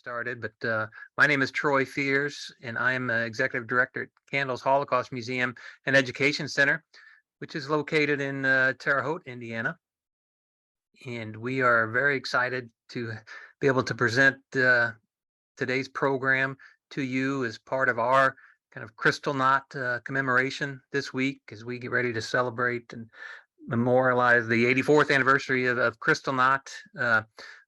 started, but my name is Troy Fears, and I am Executive Director at Candles Holocaust Museum and Education Center, which is located in Terre Haute, Indiana. And we are very excited to be able to present today's program to you as part of our kind of Crystal Knot commemoration this week as we get ready to celebrate and memorialize the 84th anniversary of Crystal Knot.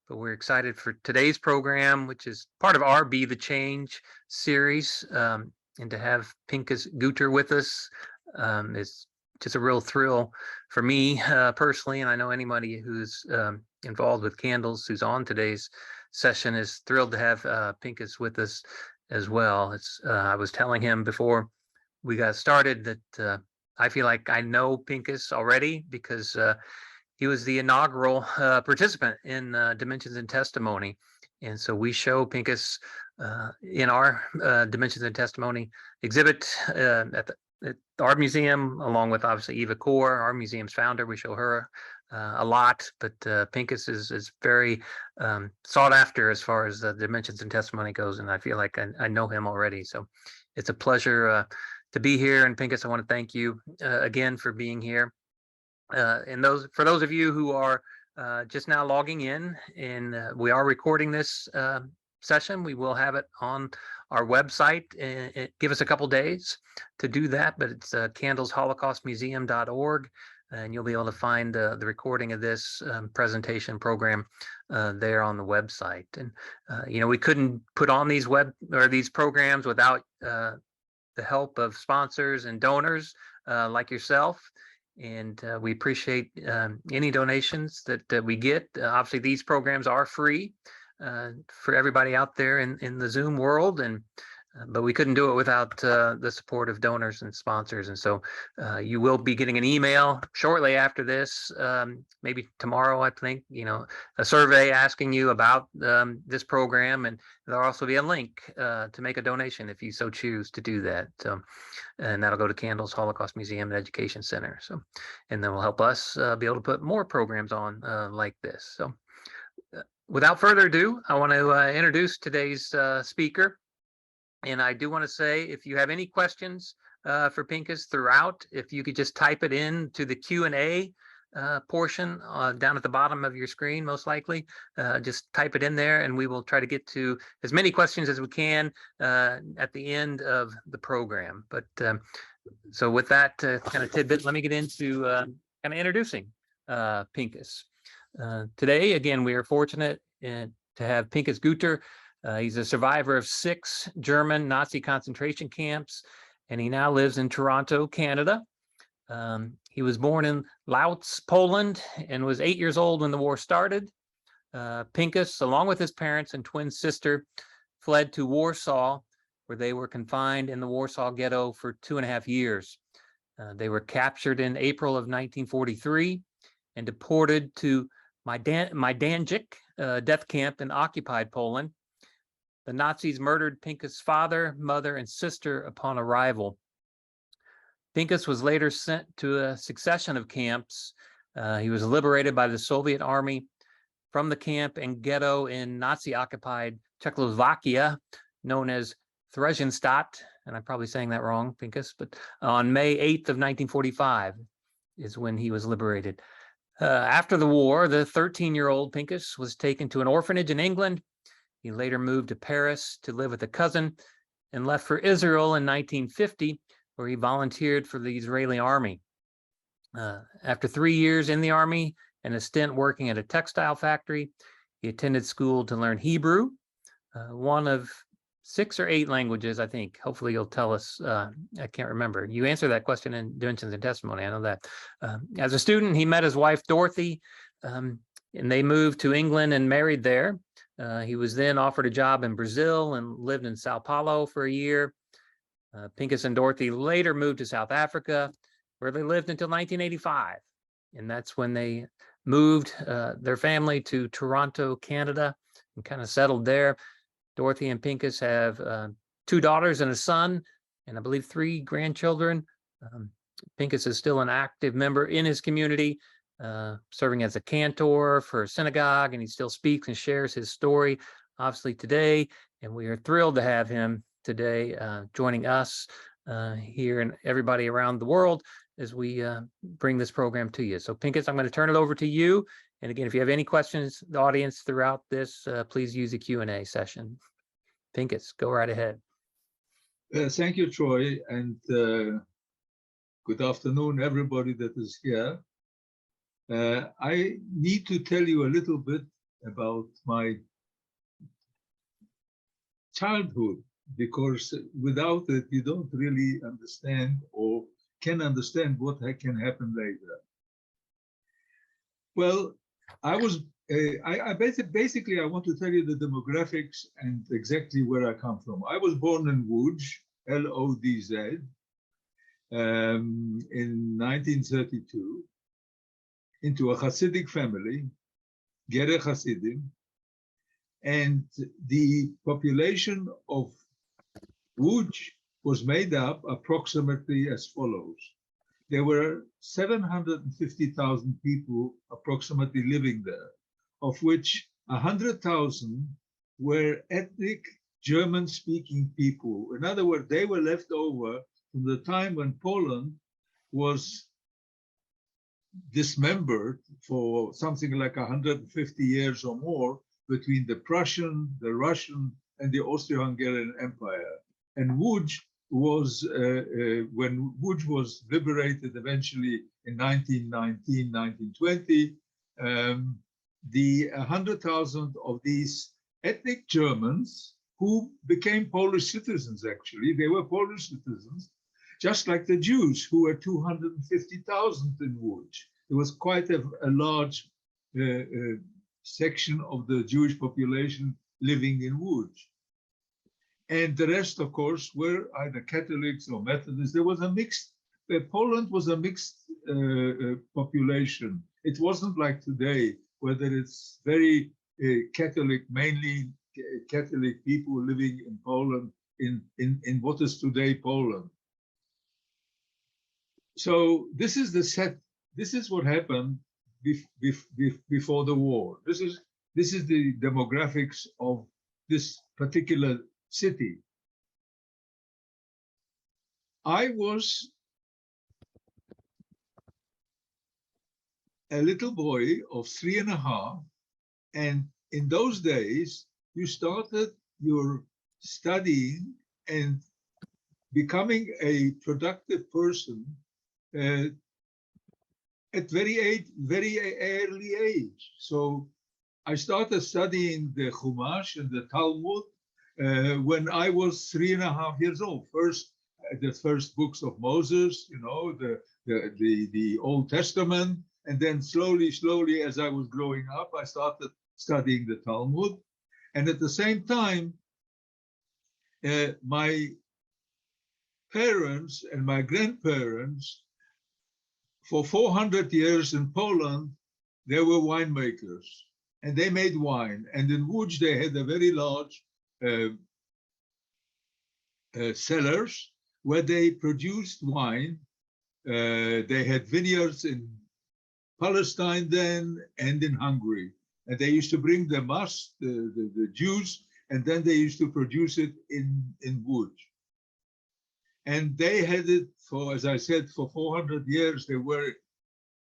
But we're excited for today's program, which is part of our Be the Change series. And to have Pinchas Gutter with us is just a real thrill for me personally. And I know anybody who's involved with Candles who's on today's session is thrilled to have Pinchas with us as well. I was telling him before we got started that I feel like I know Pinchas already because he was the inaugural participant in Dimensions and Testimony. And so we show Pinchas in our Dimensions and Testimony exhibit at our museum, along with obviously Eva Core, our museum's founder. We show her a lot, but Pinchas is very sought after as far as the Dimensions and Testimony goes. And I feel like I know him already. So it's a pleasure to be here. And Pinchas, I want to thank you again for being here. And for those of you who are just now logging in, and we are recording this session, we will have it on our website. Give us a couple days to do that, but it's candlesholocaustmuseum.org, and you'll be able to find the recording of this presentation program there on the website. And we couldn't put on these programs without the help of sponsors and donors like yourself. And we appreciate any donations that we get. Obviously, these programs are free for everybody out there in the Zoom world, but we couldn't do it without the support of donors and sponsors. And so you will be getting an email shortly after this, maybe tomorrow, I think, a survey asking you about this program. And there'll also be a link to make a donation if you so choose to do that. And that'll go to Candles Holocaust Museum and Education Center. So, and then will help us be able to put more programs on like this. So without further ado, I want to introduce today's speaker. And I do want to say, if you have any questions for Pinchas throughout, if you could just type it in to the Q&A portion down at the bottom of your screen, most likely, just type it in there, and we will try to get to as many questions as we can at the end of the program. But so with that kind of tidbit, let me get into kind of introducing Pinchas. Today, again, we are fortunate to have Pinchas Gutter. He's a survivor of 6 German Nazi concentration camps, and he now lives in Toronto, Canada. He was born in Lodz, Poland, and was 8 years old when the war started. Pinchas, along with his parents and twin sister, fled to Warsaw, where they were confined in the Warsaw Ghetto for 2.5 years. They were captured in April of 1943 and deported to Majdanek death camp in occupied Poland. The Nazis murdered Pinchas' father, mother, and sister upon arrival. Pinchas was later sent to a succession of camps. He was liberated by the Soviet army from the camp and ghetto in Nazi-occupied Czechoslovakia, known as Theresienstadt, and I'm probably saying that wrong, Pinchas, but on May 8th of 1945 is when he was liberated. After the war, the 13-year-old Pinchas was taken to an orphanage in England. He later moved to Paris to live with a cousin and left for Israel in 1950, where he volunteered for the Israeli army. After 3 years in the army and a stint working at a textile factory, he attended school to learn Hebrew, one of 6 or 8 languages, I think. Hopefully you'll tell us. I can't remember. You answered that question in Dimensions and Testimony. I know that. As a student, he met his wife, Dorothy, and they moved to England and married there. He was then offered a job in Brazil and lived in Sao Paulo for a year. Pinchas and Dorothy later moved to South Africa, where they lived until 1985. And that's when they moved their family to Toronto, Canada, and kind of settled there. Dorothy and Pinchas have 2 daughters and a son, and I believe 3 grandchildren. Pinchas is still an active member in his community, serving as a cantor for a synagogue, and he still speaks and shares his story obviously today, and we are thrilled to have him today joining us here and everybody around the world as we bring this program to you. So Pinchas, I'm going to turn it over to you. And again, if you have any questions, the audience throughout this, please use the Q&A session. Pinchas, go right ahead. Thank you, Troy, and good afternoon, everybody that is here. I need to tell you a little bit about my childhood, because without it, you don't really understand or can understand what can happen later. Well, I basically, I want to tell you the demographics and exactly where I come from. I was born in Łódź, L-O-D-Z, in 1932, into a Hasidic family, Gereh Hasidim, and the population of Łódź was made up approximately as follows. There were 750,000 people approximately living there, of which 100,000 were ethnic German-speaking people. In other words, they were left over from the time when Poland was dismembered for something like 150 years or more between the Prussian, the Russian, and the Austro-Hungarian Empire. And Łódź was, when Łódź was liberated eventually in 1919, 1920, the 100,000 of these ethnic Germans who became Polish citizens, actually, they were Polish citizens, just like the Jews, who were 250,000 in Łódź. There was quite a large section of the Jewish population living in Łódź. And the rest, of course, were either Catholics or Methodists. There was a mixed, Poland was a mixed population. It wasn't like today, whether it's very Catholic, mainly Catholic people living in Poland, in what is today Poland. So this is the set. This is what happened before the war. This is the demographics of this particular city. I was a little boy of 3.5, and in those days you started your studying and becoming a productive person at very early age. So I started studying the Chumash and the Talmud when I was 3.5 years old. First, the first books of Moses, you know, the Old Testament, and then slowly, as I was growing up, I started studying the Talmud. And at the same time, my parents and my grandparents, for 400 years in Poland, they were winemakers, and they made wine. And in Łódź, they had a very large cellars where they produced wine. They had vineyards in Palestine then and in Hungary. And they used to bring the must, the juice, and then they used to produce it in Łódź. And they had it for, as I said, for 400 years. They were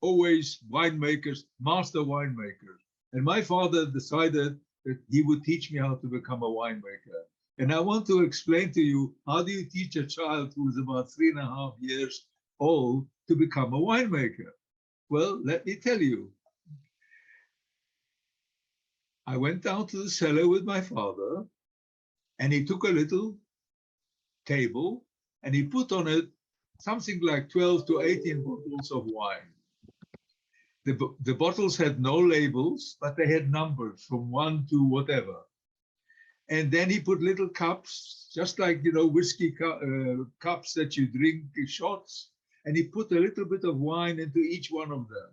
always winemakers, master winemakers. And my father decided that he would teach me how to become a winemaker. And I want to explain to you, how do you teach a child who is about 3.5 years old to become a winemaker? Well, let me tell you. I went down to the cellar with my father, and he took a little table and he put on it something like 12 to 18 bottles of wine. The bottles had no labels, but they had numbers from 1 to whatever. And then he put little cups, just like, you know, whiskey cups that you drink shots. And he put a little bit of wine into each one of them.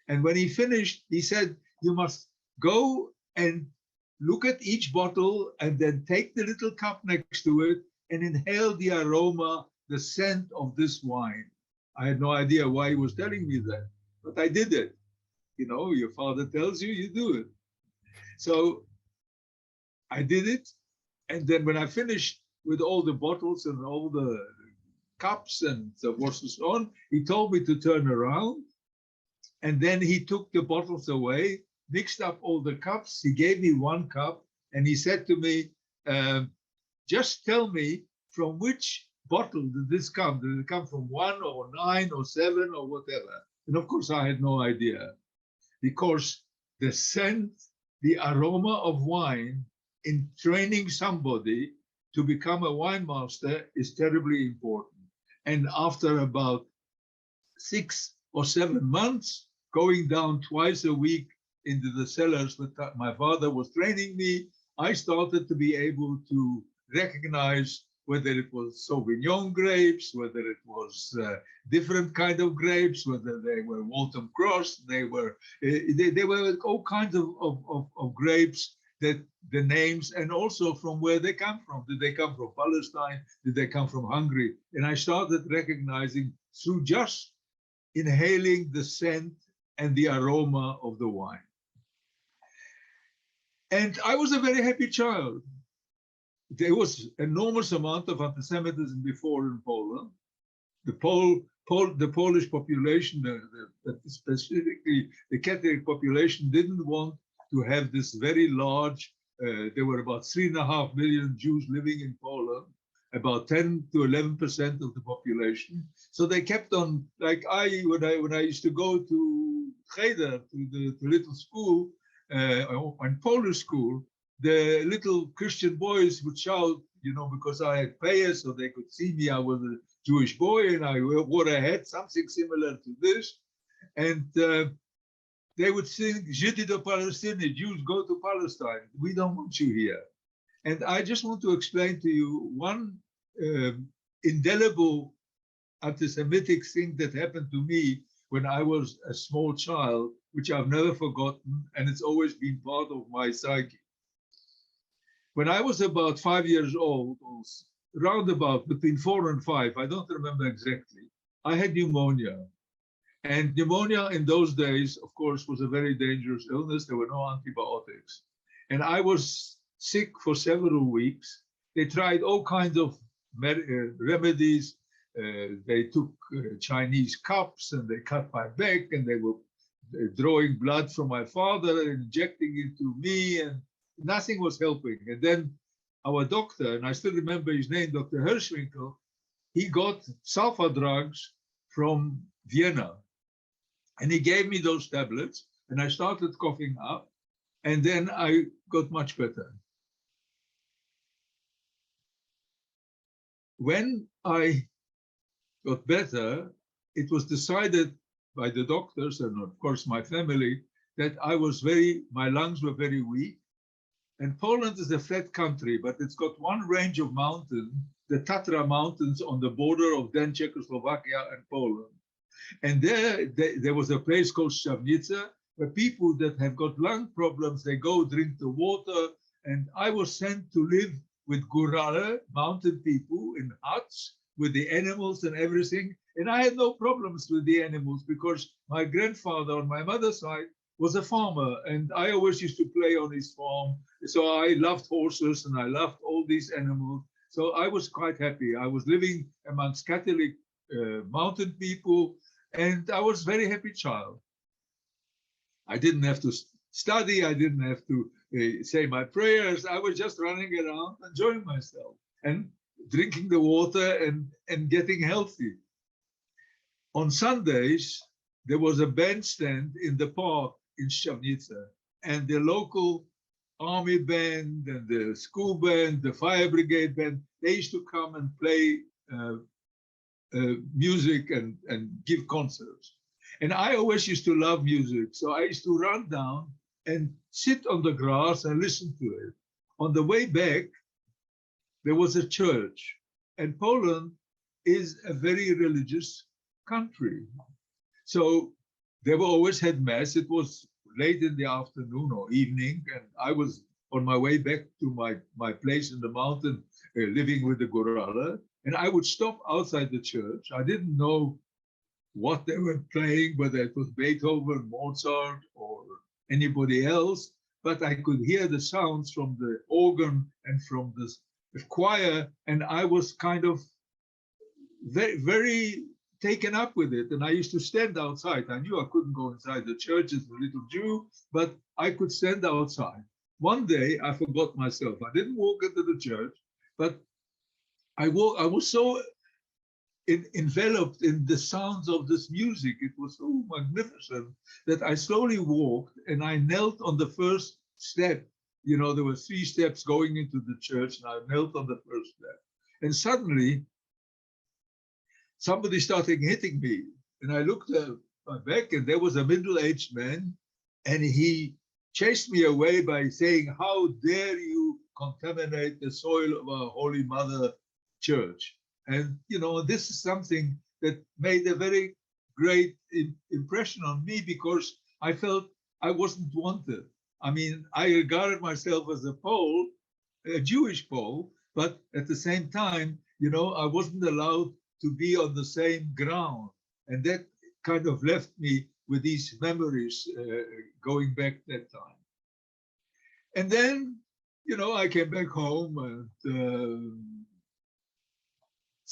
And when he finished, he said, you must go and look at each bottle and then take the little cup next to it and inhale the aroma, the scent of this wine. I had no idea why he was telling me that, but I did it. You know, your father tells you, you do it. So I did it. And then when I finished with all the bottles and all the cups and so forth and so on, he told me to turn around. And then he took the bottles away, mixed up all the cups. He gave me one cup and he said to me, just tell me from which bottle did this come? Did it come from 1 or 9 or 7 or whatever? And of course, I had no idea, because the scent, the aroma of wine in training somebody to become a wine master is terribly important. And after about 6 or 7 months, going down twice a week into the cellars that my father was training me, I started to be able to recognize whether it was Sauvignon grapes, whether it was different kind of grapes, whether they were Waltham Cross, they were all kinds of grapes, that the names, and also from where they come from. Did they come from Palestine? Did they come from Hungary? And I started recognizing through just inhaling the scent and the aroma of the wine. And I was a very happy child. There was enormous amount of anti-Semitism before in Poland. The Polish population, specifically the Catholic population, didn't want to have this very large, there were about 3.5 million Jews living in Poland, about 10 to 11% of the population. So they kept on, like when I used to go to Cheder, to the little school, and Polish school, the little Christian boys would shout, because I had payas, so they could see me. I was a Jewish boy, and I wore a hat, something similar to this. And they would sing, Židi do Palestine, Jews go to Palestine. We don't want you here. And I just want to explain to you one indelible anti-Semitic thing that happened to me when I was a small child, which I've never forgotten, and it's always been part of my psyche. When I was about 5 years old, or round about between 4 and 5, I don't remember exactly, I had pneumonia. And pneumonia in those days, of course, was a very dangerous illness. There were no antibiotics. And I was sick for several weeks. They tried all kinds of remedies. They took Chinese cups and they cut my back, and they were drawing blood from my father and injecting it to me, and nothing was helping. And then our doctor, and I still remember his name, Dr. Hirschwinkel, he got sulfur drugs from Vienna. And he gave me those tablets, and I started coughing up, and then I got much better. When I got better, it was decided by the doctors and of course my family that my lungs were very weak. And Poland is a flat country, but it's got one range of mountains, the Tatra Mountains, on the border of then Czechoslovakia and Poland. And there was a place called Szczawnica, where people that have got lung problems, they go drink the water. And I was sent to live with górale, mountain people, in huts with the animals and everything. And I had no problems with the animals because my grandfather on my mother's side was a farmer, and I always used to play on his farm. So I loved horses and I loved all these animals. So I was quite happy. I was living amongst Catholic mountain people, and I was a very happy child. I didn't have to study. I didn't have to say my prayers. I was just running around, enjoying myself and drinking the water and getting healthy. On Sundays, there was a bandstand in the park in Szczawnica, and the local army band and the school band, the fire brigade band, they used to come and play music and give concerts. And I always used to love music. So I used to run down and sit on the grass and listen to it. On the way back, there was a church. And Poland is a very religious country. So they were always had mass. It was late in the afternoon or evening, and I was on my way back to my place in the mountain, living with the górale, and I would stop outside the church. I didn't know what they were playing, whether it was Beethoven, Mozart, or anybody else. but I could hear the sounds from the organ and from the choir, and I was kind of very, very taken up with it. And I used to stand outside. I knew I couldn't go inside the church as a little Jew, but I could stand outside. One day I forgot myself. I didn't walk into the church, but I was so enveloped in the sounds of this music. It was so magnificent that I slowly walked and I knelt on the first step. You know, there were 3 steps going into the church, and I knelt on the first step. And suddenly, somebody started hitting me. And I looked back, and there was a middle-aged man, and he chased me away by saying, "How dare you contaminate the soil of our Holy Mother Church?" And, you know, this is something that made a very great impression on me, because I felt I wasn't wanted. I mean, I regarded myself as a Pole, a Jewish Pole, but at the same time, you know, I wasn't allowed to be on the same ground. And that kind of left me with these memories going back that time. And then, you know, I came back home, and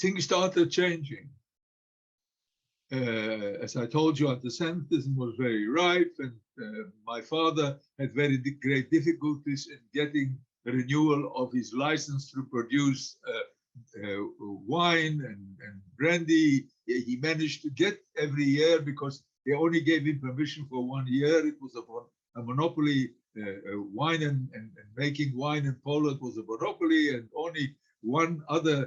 things started changing. As I told you, anti-Semitism was very rife, and my father had very great difficulties in getting the renewal of his license to produce wine and brandy. He managed to get every year, because they only gave him permission for 1 year. It was a monopoly. Wine and making wine in Poland was a monopoly, and only one other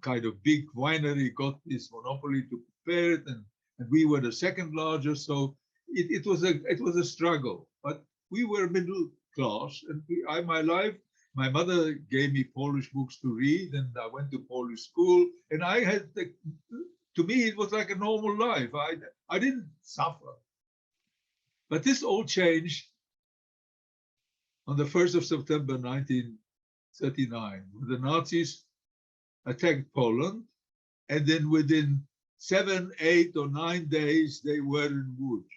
kind of big winery got this monopoly to prepare it, and we were the second largest. So it was a struggle, but we were middle class, and my mother gave me Polish books to read, and I went to Polish school, and I had to me it was like a normal life. I didn't suffer. But this all changed on the 1st of September 1939, when the Nazis attacked Poland, and then within 7, 8, or 9 days, they were in Łódź.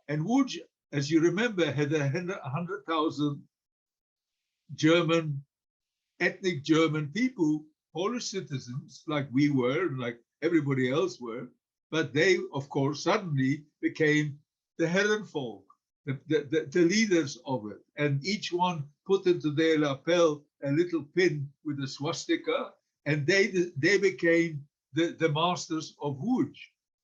And Łódź, as you remember, had 100,000 German, ethnic German people, Polish citizens, like we were, like everybody else were, but they, of course, suddenly became the Herrenvolk, the leaders of it. And each one put into their lapel a little pin with a swastika, and they became the masters of Łódź.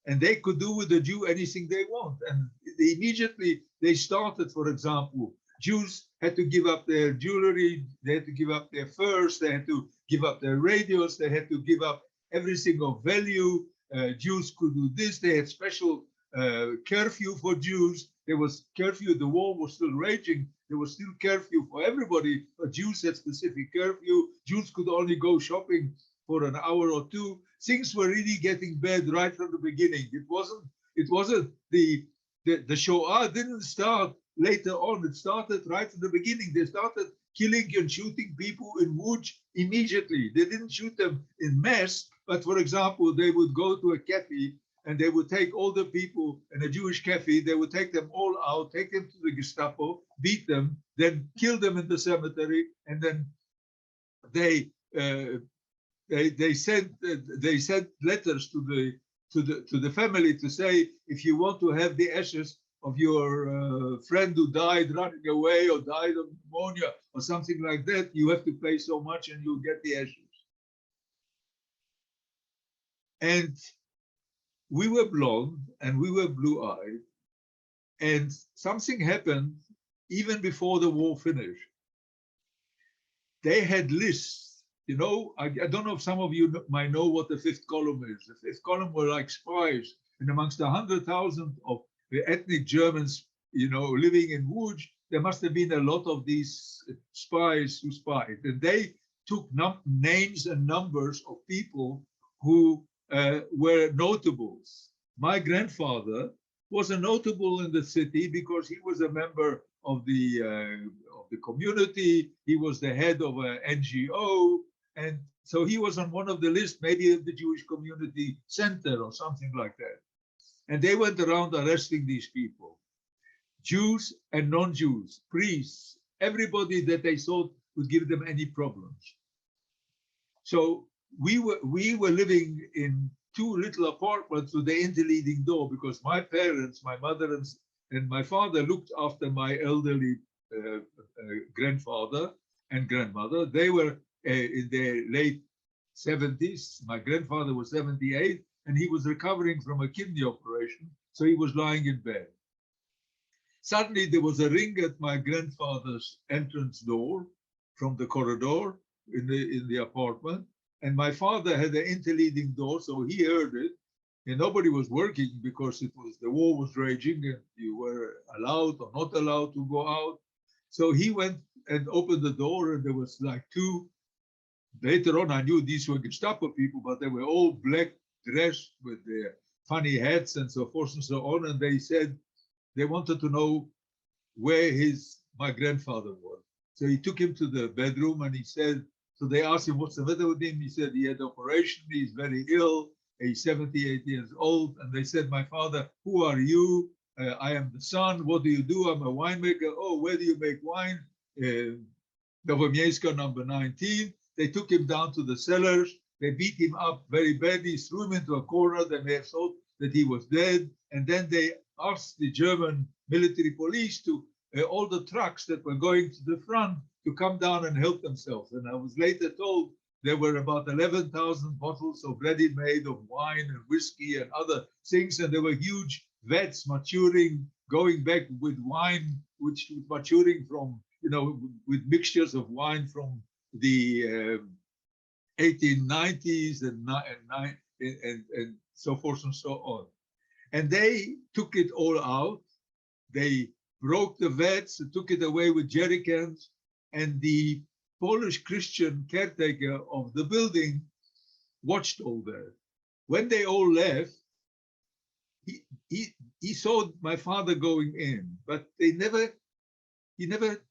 And they could do with the Jew anything they want. And immediately they started, for example, Jews had to give up their jewelry, they had to give up their furs, they had to give up their radios, they had to give up everything of value. Jews could do this. They had special curfew for Jews. There was curfew. The war was still raging. There was still curfew for everybody, but Jews had specific curfew. Jews could only go shopping for an hour or two. Things were really getting bad right from the beginning. It wasn't the Shoah didn't start later on. It started right from the beginning. They started killing and shooting people in Łódź immediately. They didn't shoot them in mass, but for example, they would go to a cafe and they would take all the people in a Jewish cafe, they would take them all out, take them to the Gestapo, beat them, then kill them in the cemetery, and then they sent letters to the family to say, if you want to have the ashes of your friend who died running away or died of pneumonia or something like that, you have to pay so much and you'll get the ashes. And we were blonde and we were blue-eyed, and something happened even before the war finished. They had lists, you know, I don't know if some of you might know what the fifth column is. The fifth column were like spies, and amongst the 100,000 of the ethnic Germans, you know, living in Łódź, there must have been a lot of these spies who spied, and they took names and numbers of people who were notables. My grandfather was a notable in the city because he was a member of the community. He was the head of an NGO, and so he was on one of the lists, maybe of the Jewish Community Center or something like that. And they went around arresting these people. Jews and non-Jews, priests, everybody that they thought would give them any problems. So we were living in two little apartments with the interleading door, because my parents, my mother and my father, looked after my elderly grandfather and grandmother. They were in their late 70s. My grandfather was 78, and he was recovering from a kidney operation, so he was lying in bed. Suddenly there was a ring at my grandfather's entrance door from the corridor in the apartment, and my father had an interleading door, so he heard it, and nobody was working because the war was raging, and you were allowed or not allowed to go out. So he went and opened the door, and there was like two. Later on, I knew these were Gestapo people, but they were all black dressed with their funny hats and so forth and so on. And they said they wanted to know where my grandfather was. So he took him to the bedroom, and he said, so they asked him, what's the matter with him? He said he had an operation, he's very ill, he's 78 years old. And they said, my father, who are you? I am the son. What do you do? I'm a winemaker. Oh, where do you make wine? Novomiejska number 19. They took him down to the cellars. They beat him up very badly, threw him into a corner. They may have thought that he was dead. And then they asked the German military police to all the trucks that were going to the front to come down and help themselves. And I was later told there were about 11,000 bottles of ready-made of wine and whiskey and other things. And there were huge vats maturing, going back with wine, which was maturing from, with mixtures of wine from the 1890s and so forth and so on. And they took it all out. They broke the vats and took it away with jerry cans. And the Polish Christian caretaker of the building watched all that. When they all left, he saw my father going in, but he never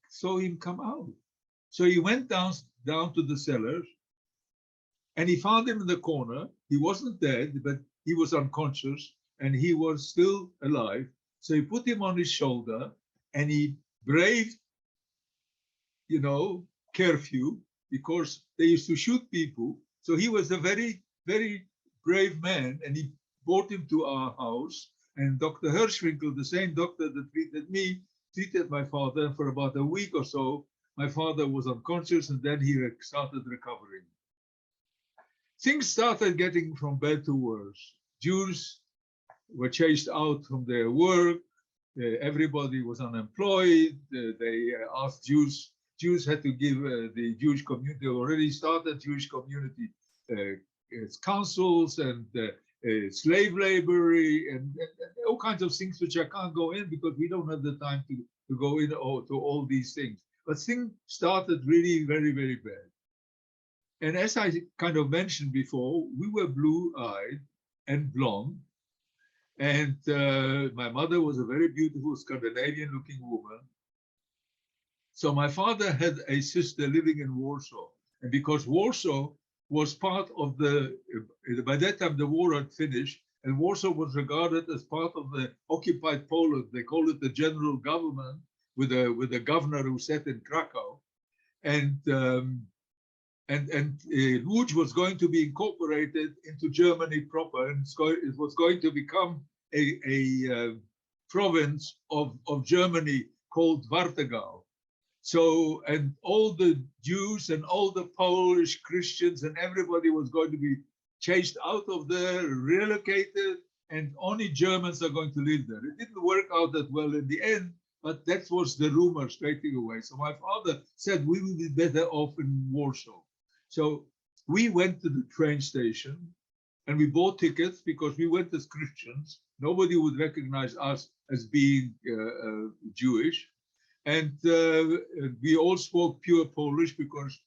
saw him come out. So he went down to the cellars, and he found him in the corner. He wasn't dead, but he was unconscious, and he was still alive. So he put him on his shoulder, and he braved, curfew, because they used to shoot people. So he was a very, very brave man, and he brought him to our house. And Dr. Hirschwinkel, the same doctor that treated me, treated my father. And for about a week or so, my father was unconscious, and then he started recovering. Things started getting from bad to worse. Jews were chased out from their work. Everybody was unemployed. They asked Jews had to give the Jewish community, already started Jewish community councils and slave labor and all kinds of things which I can't go in because we don't have the time to go in to all these things. But things started really very, very bad. And as I kind of mentioned before, we were blue-eyed and blonde. And my mother was a very beautiful Scandinavian-looking woman. So my father had a sister living in Warsaw. And because Warsaw was part of by that time the war had finished, and Warsaw was regarded as part of the occupied Poland. They called it the general government with a governor who sat in Krakow. And Łódź was going to be incorporated into Germany proper, and it was going to become a province of Germany called Wartegau. So, and all the Jews and all the Polish Christians and everybody was going to be chased out of there, relocated, and only Germans are going to live there. It didn't work out that well in the end, but that was the rumor straight away. So my father said we would be better off in Warsaw. So we went to the train station and we bought tickets because we went as Christians. Nobody would recognize us as being Jewish. And we all spoke pure Polish because,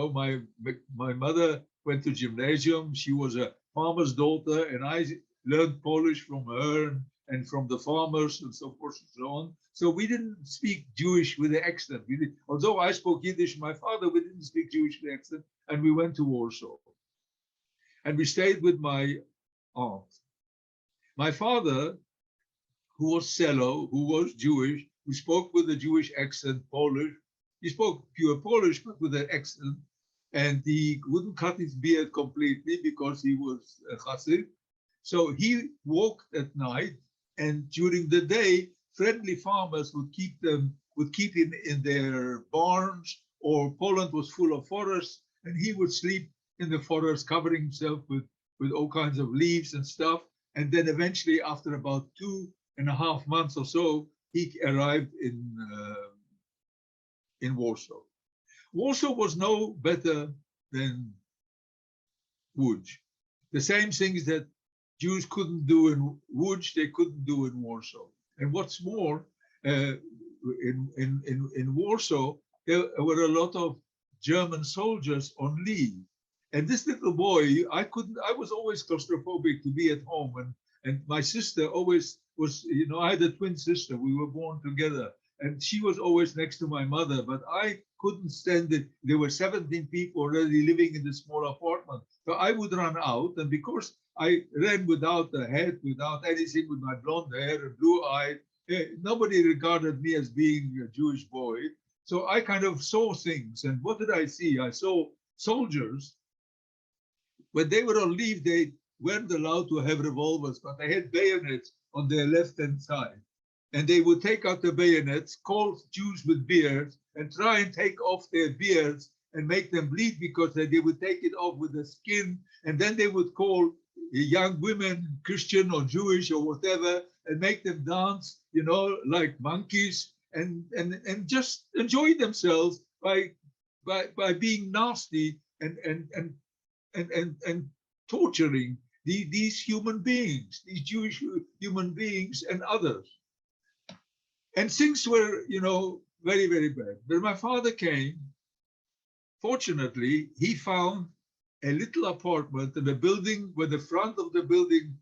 my mother went to gymnasium. She was a farmer's daughter, and I learned Polish from her and from the farmers and so forth and so on. So we didn't speak Jewish with the accent. Although I spoke Yiddish, my father, we didn't speak Jewish with the accent. And we went to Warsaw. And we stayed with my aunt. My father, who was cello, who was Jewish, who spoke with a Jewish accent, Polish. He spoke pure Polish, but with an accent. And he wouldn't cut his beard completely because he was a Chassid. So he walked at night, and during the day, friendly farmers would keep him in their barns, or Poland was full of forests, and he would sleep in the forest, covering himself with all kinds of leaves and stuff. And then eventually, after about 2.5 months or so, he arrived in Warsaw. Warsaw was no better than Łódź. The same things that Jews couldn't do in Łódź, they couldn't do in Warsaw. And what's more, in Warsaw, there were a lot of German soldiers on leave. And this little boy, I was always claustrophobic to be at home. And my sister always was, I had a twin sister. We were born together. And she was always next to my mother, but I couldn't stand it. There were 17 people already living in this small apartment. So I would run out, and because I ran without a hat, without anything, with my blonde hair and blue eyes, nobody regarded me as being a Jewish boy. So I kind of saw things. And what did I see? I saw soldiers. When they were on leave, they weren't allowed to have revolvers, but they had bayonets on their left-hand side. And they would take out the bayonets, call Jews with beards, and try and take off their beards and make them bleed, because they would take it off with the skin. And then they would call young women, Christian or Jewish or whatever, and make them dance, like monkeys, and just enjoy themselves by being nasty and torturing these human beings, these Jewish human beings and others. And things were, very, very bad. When my father came, fortunately, he found a little apartment in a building where the front of the building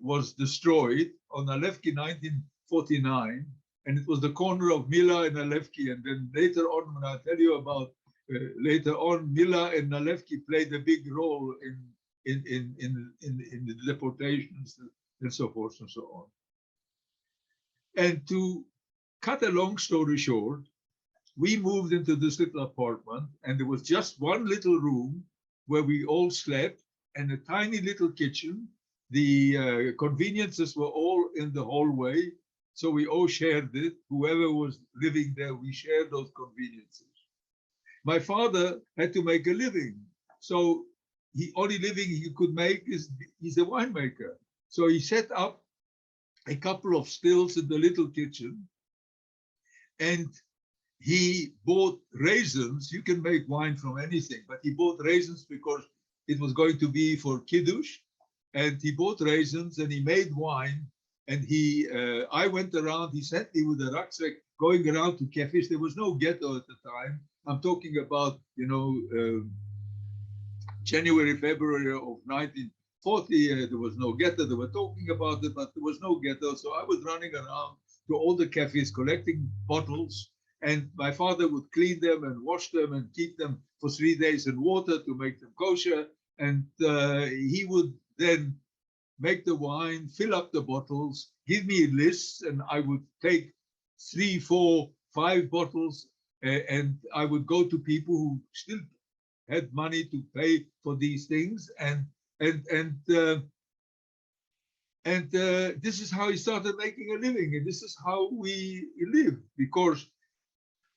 was destroyed on Nalewki 1949. And it was the corner of Mila and Nalewki. And then later on, when I tell you about later on, Mila and Nalewki played a big role in the deportations and so forth and so on. And to cut a long story short, we moved into this little apartment, and there was just one little room where we all slept, and a tiny little kitchen. The conveniences were all in the hallway, so we all shared it. Whoever was living there, we shared those conveniences. My father had to make a living, so the only living he could make is he's a winemaker. So he set up a couple of stills in the little kitchen, and he bought raisins. You can make wine from anything, but he bought raisins because it was going to be for Kiddush. And he bought raisins and he made wine. And I went around, he sent me with a rucksack going around to cafes. There was no ghetto at the time. I'm talking about, January, February of 1940. There was no ghetto. They were talking about it, but there was no ghetto. So I was running around to all the cafes collecting bottles, and my father would clean them and wash them and keep them for 3 days in water to make them kosher. And he would then make the wine, fill up the bottles, give me lists, and I would take 3, 4, 5 bottles, and I would go to people who still had money to pay for these things, and this is how he started making a living, and this is how we lived, because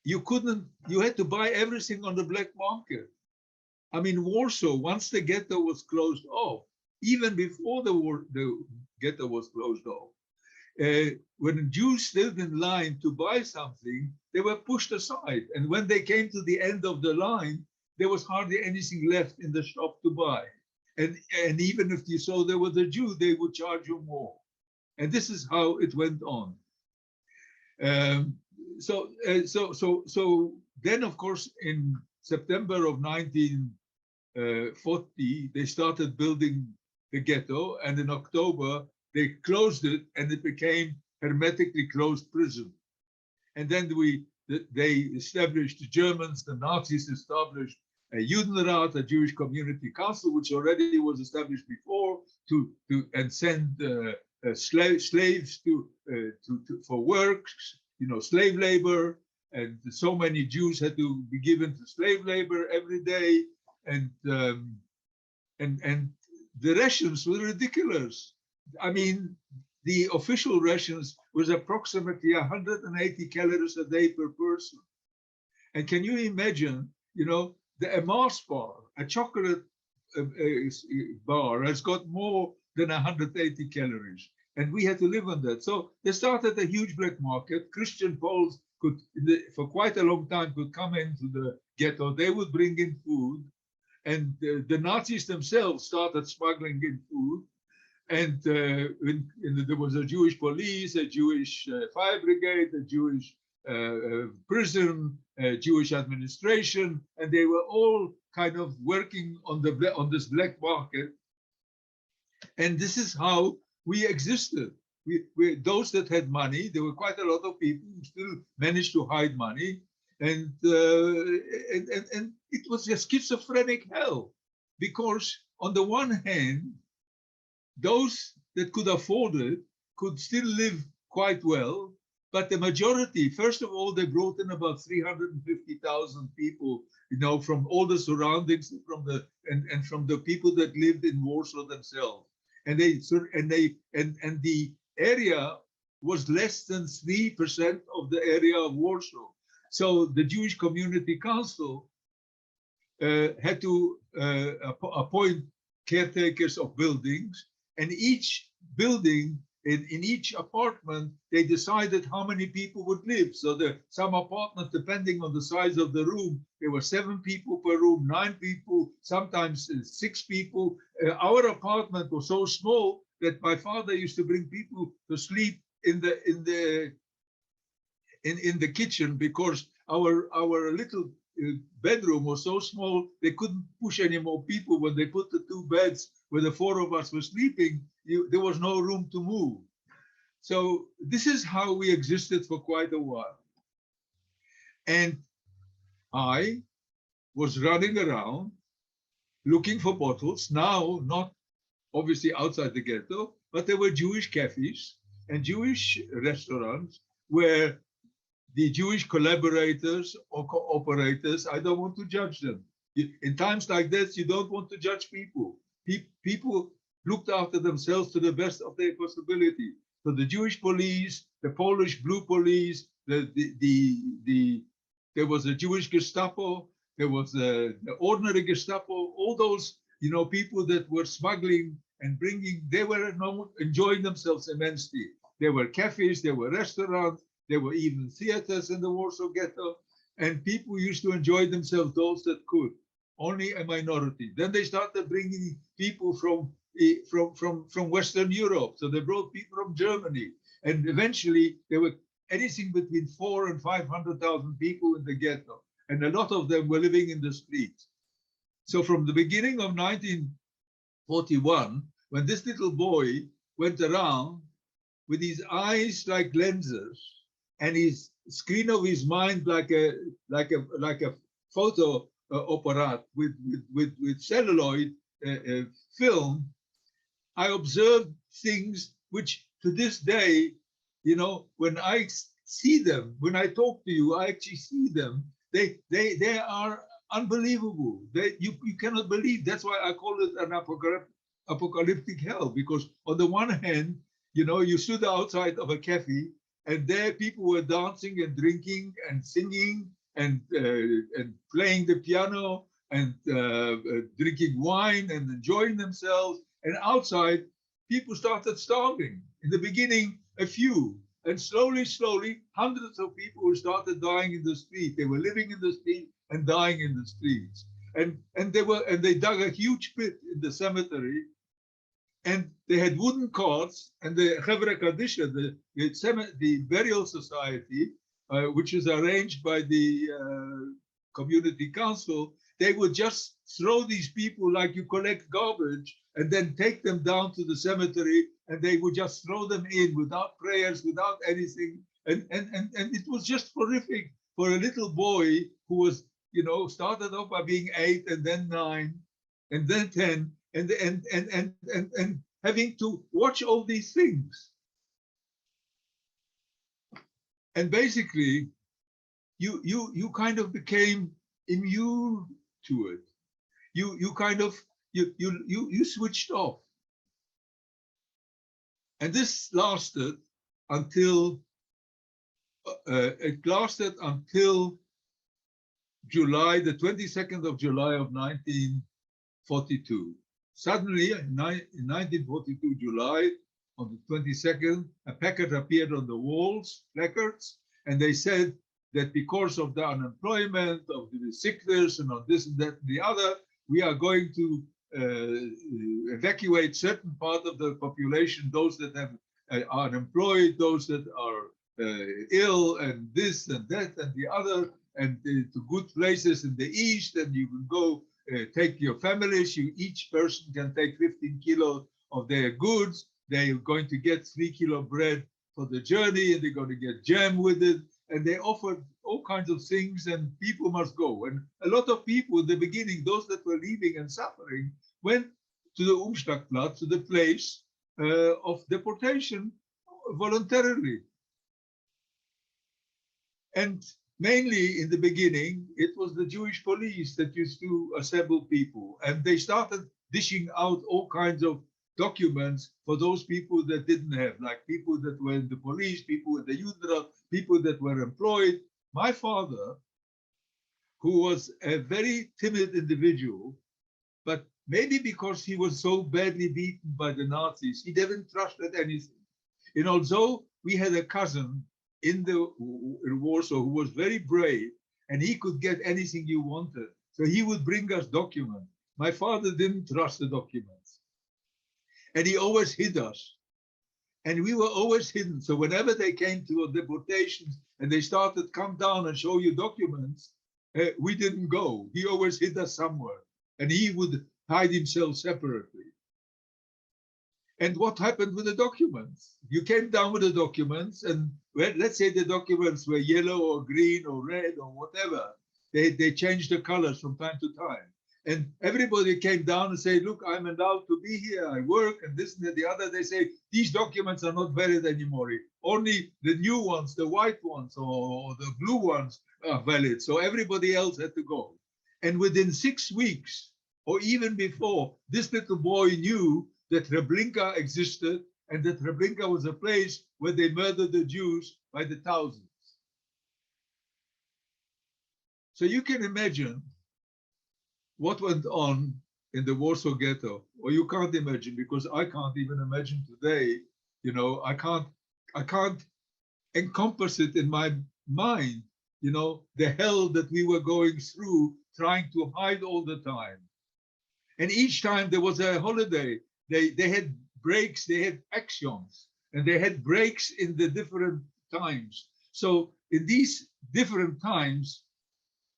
you had to buy everything on the black market. I mean, Warsaw, once the ghetto was closed off, even before the ghetto was closed off, when Jews stood in line to buy something, they were pushed aside. And when they came to the end of the line, there was hardly anything left in the shop to buy. And even if you saw there was a Jew, they would charge you more. And this is how it went on. So then, of course, in September of 1940, they started building the ghetto, and in October, they closed it, and it became hermetically closed prison. And then they established, the Germans, the Nazis established a Judenrat, a Jewish Community Council, which already was established before, and send slaves for work, slave labor, and so many Jews had to be given to slave labor every day, and the rations were ridiculous. I mean, the official rations was approximately 180 calories a day per person. And can you imagine, a Mars bar, a chocolate bar has got more than 180 calories. And we had to live on that. So they started a huge black market. Christian Poles could, for quite a long time, could come into the ghetto. They would bring in food. And the Nazis themselves started smuggling in food. And there was a Jewish police, a Jewish fire brigade, a Jewish prison, Jewish administration, and they were all kind of working on this black market. And this is how we existed. We those that had money, there were quite a lot of people who still managed to hide money, and it was a schizophrenic hell, because on the one hand, those that could afford it could still live quite well, but the majority, first of all, they brought in about 350,000 people, from all the surroundings, from the people that lived in Warsaw themselves, and the area was less than 3% of the area of Warsaw. So the Jewish Community Council had to appoint caretakers of buildings, and each building, in each apartment, they decided how many people would live. So some apartments, depending on the size of the room, there were 7 people per room, 9 people, sometimes 6 people. Our apartment was so small that my father used to bring people to sleep in the kitchen, because our little bedroom was so small they couldn't push any more people. When they put the 2 beds where the 4 of us were sleeping, there was no room to move. So this is how we existed for quite a while. And I was running around looking for bottles, now not obviously outside the ghetto, but there were Jewish cafes and Jewish restaurants where the Jewish collaborators or cooperators, I don't want to judge them. In times like this, you don't want to judge people. People looked after themselves to the best of their possibility. So the Jewish police, the Polish blue police, there was a Jewish Gestapo, there was the ordinary Gestapo, all those people that were smuggling and bringing, they were enjoying themselves immensely. There were cafes, there were restaurants, there were even theaters in the Warsaw Ghetto, and people used to enjoy themselves, those that could, only a minority. Then they started bringing people from Western Europe. So they brought people from Germany. And eventually there were anything between 400,000 and 500,000 people in the ghetto. And a lot of them were living in the streets. So from the beginning of 1941, when this little boy went around with his eyes like lenses and his screen of his mind like a photo apparat with celluloid film, I observed things which to this day, when I see them, when I talk to you, I actually see them. They are unbelievable. You cannot believe. That's why I call it an apocalyptic hell, because on the one hand, you stood outside of a cafe and there people were dancing and drinking and singing and playing the piano and drinking wine and enjoying themselves. And outside, people started starving. In the beginning, a few, and slowly, hundreds of people who started dying in the street. They were living in the street and dying in the streets. And they dug a huge pit in the cemetery, and they had wooden carts, and the Chevra Kadisha, the burial society, which is arranged by the community council, they would just throw these people like you collect garbage and then take them down to the cemetery, and they would just throw them in without prayers, without anything. And it was just horrific for a little boy who was, started off by being 8 and then 9 and then 10 and having to watch all these things. And basically, you kind of became immune to it. You kind of you switched off. And this lasted until July, the 22nd of July of 1942. Suddenly, in 1942 July, on the 22nd, a placard appeared on the walls, placards, and they said that because of the unemployment, of the sickness, and of this and that and the other, we are going to evacuate certain part of the population, those that are unemployed, those that are ill, and this and that and the other, and to good places in the east, and you can go take your families. Each person can take 15 kilos of their goods. They're going to get 3 kilo bread for the journey, and they're going to get jam with it. And they offered all kinds of things, and people must go. And a lot of people in the beginning, those that were leaving and suffering, went to the Umschlagplatz, to the place of deportation voluntarily. And mainly in the beginning, it was the Jewish police that used to assemble people. And they started dishing out all kinds of documents for those people that didn't have, like people that were in the police, people in the Judenrat, people that were employed. My father, who was a very timid individual, but maybe because he was so badly beaten by the Nazis, he didn't trust anything. And although we had a cousin in Warsaw who was very brave, and he could get anything you wanted, so he would bring us documents. My father didn't trust the documents. And he always hid us. And we were always hidden. So whenever they came to deportations and they started, come down and show you documents, we didn't go. He always hid us somewhere. And he would hide himself separately. And what happened with the documents? You came down with the documents, and let's say the documents were yellow or green or red or whatever. They changed the colors from time to time. And everybody came down and said, look, I'm allowed to be here. I work and this and the other. They say, these documents are not valid anymore. Only the new ones, the white ones or the blue ones are valid. So everybody else had to go. And within 6 weeks, or even before, this little boy knew that Treblinka existed, and that Treblinka was a place where they murdered the Jews by the thousands. So you can imagine what went on in the Warsaw Ghetto, or you can't imagine, because I can't even imagine today. You know, I can't encompass it in my mind. You know, the hell that we were going through, trying to hide all the time. And each time there was a holiday, they had breaks, they had actions, and they had breaks in the different times. So in these different times,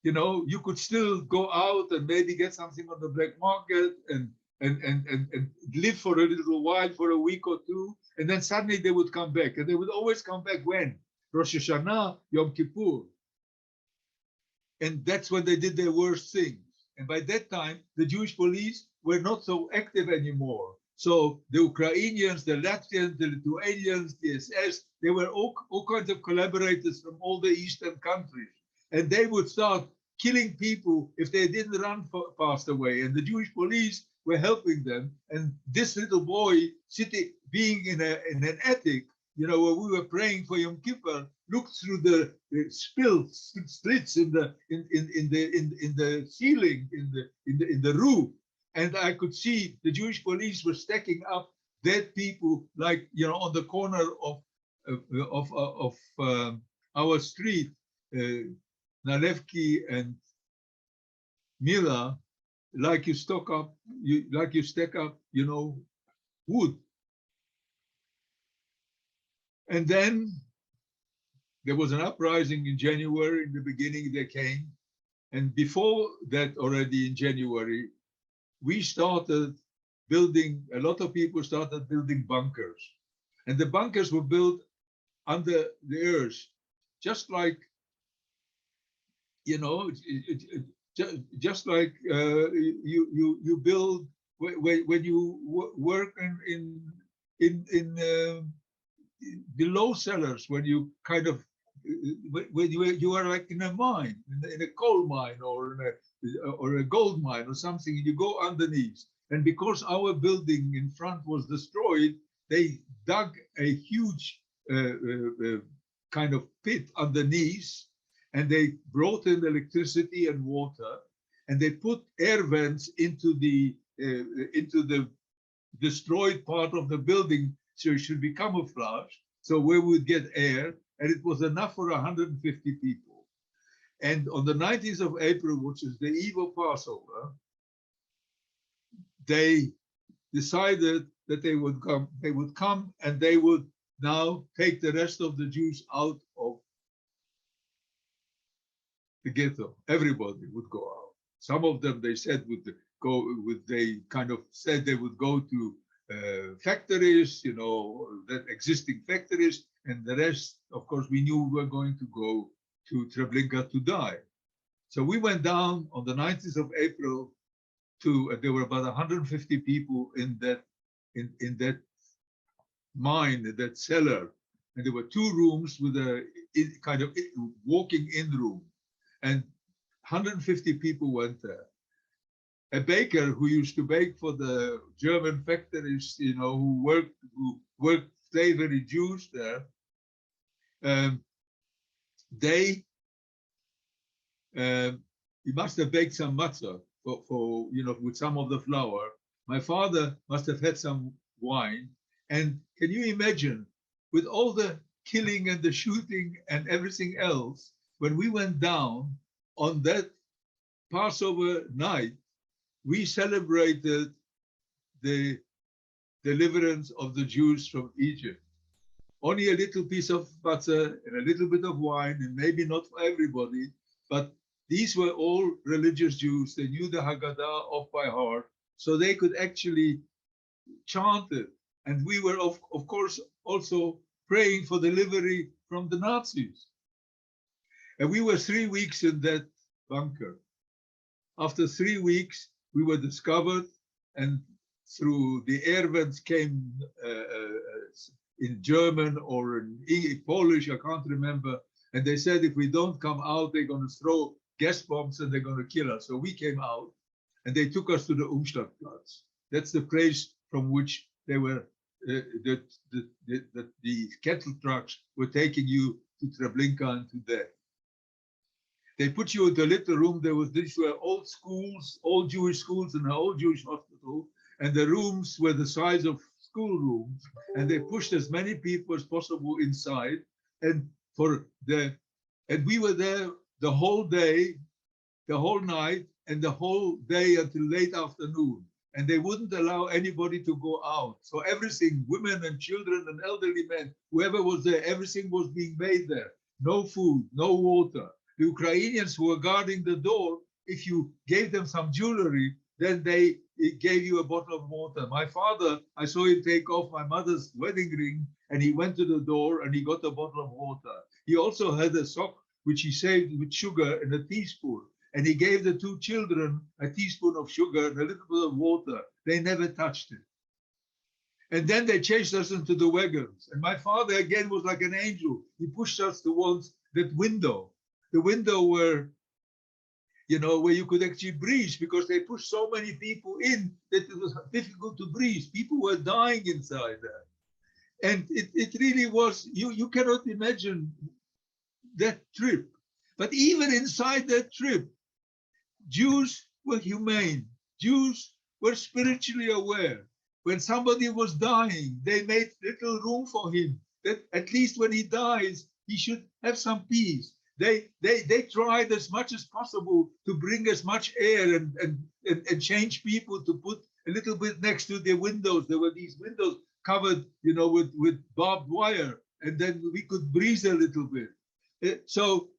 you know, you could still go out and maybe get something on the black market and live for a little while, for a week or two, and then suddenly they would come back. And they would always come back when? Rosh Hashanah, Yom Kippur. And that's when they did their worst things. And by that time, the Jewish police were not so active anymore. So the Ukrainians, the Latvians, the Lithuanians, the SS, they were all kinds of collaborators from all the Eastern countries. And they would start killing people if they didn't run fast away. And the Jewish police were helping them. And this little boy sitting, being in an attic, you know, where we were praying for Yom Kippur, looked through the slits in the ceiling, in the roof, and I could see the Jewish police were stacking up dead people, like, you know, on the corner of our street, Nalevki and Mila, like you stack up, you know, wood. And then there was an uprising in January. In the beginning, they came. And before that, already in January, we started building, a lot of people started building bunkers. And the bunkers were built under the earth, just like, you know, just like you build when you work in the low cellars, when you kind of when you are like in a mine, in a coal mine or a gold mine or something, you go underneath. And because our building in front was destroyed, they dug a huge kind of pit underneath, and they brought in electricity and water, and they put air vents into the destroyed part of the building, so it should be camouflaged, so we would get air, and it was enough for 150 people. And on the 19th of April, which is the eve of Passover, they decided that they would come and they would now take the rest of the Jews out of the ghetto. Everybody would go out. Some of them, they said, they kind of said they would go to factories, that existing factories, and the rest, of course, we knew we were going to go to Treblinka to die. So we went down on the 19th of April there were about 150 people in that mine, in that cellar, and there were 2 rooms with a kind of walking in room, and 150 people went there. A baker who used to bake for the German factories, who worked slavery Jews there, he must have baked some matzah for with some of the flour. My father must have had some wine, and can you imagine, with all the killing and the shooting and everything else, when we went down on that Passover night, we celebrated the deliverance of the Jews from Egypt. Only a little piece of butter and a little bit of wine, and maybe not for everybody, but these were all religious Jews. They knew the Haggadah off by heart, so they could actually chant it. And we were, of course, also praying for delivery from the Nazis. And we were 3 weeks in that bunker. After 3 weeks, we were discovered, and through the air vents came in German or in Polish, I can't remember. And they said, if we don't come out, they're going to throw gas bombs and they're going to kill us. So we came out, and they took us to the Umschlagplatz. That's the place from which they were, the cattle trucks were taking you to Treblinka and to there. They put you into a little room. These were old schools, old Jewish schools, and an old Jewish hospital. And the rooms were the size of schoolrooms. And they pushed as many people as possible inside. And we were there the whole day, the whole night, and the whole day until late afternoon. And they wouldn't allow anybody to go out. So everything, women and children and elderly men, whoever was there, everything was being made there. No food, no water. The Ukrainians who were guarding the door, if you gave them some jewelry, then they gave you a bottle of water. My father, I saw him take off my mother's wedding ring, and he went to the door and he got a bottle of water. He also had a sock which he saved with sugar in a teaspoon. And he gave the 2 children a teaspoon of sugar and a little bit of water. They never touched it. And then they chased us into the wagons. And my father, again, was like an angel. He pushed us towards that window. The window where, where you could actually breathe, because they pushed so many people in that it was difficult to breathe. People were dying inside there. And it really was, you cannot imagine that trip. But even inside that trip, Jews were humane. Jews were spiritually aware. When somebody was dying, they made little room for him, that at least when he dies, he should have some peace. They tried as much as possible to bring as much air and change people to put a little bit next to their windows. There were these windows covered, with barbed wire, and then we could breathe a little bit. So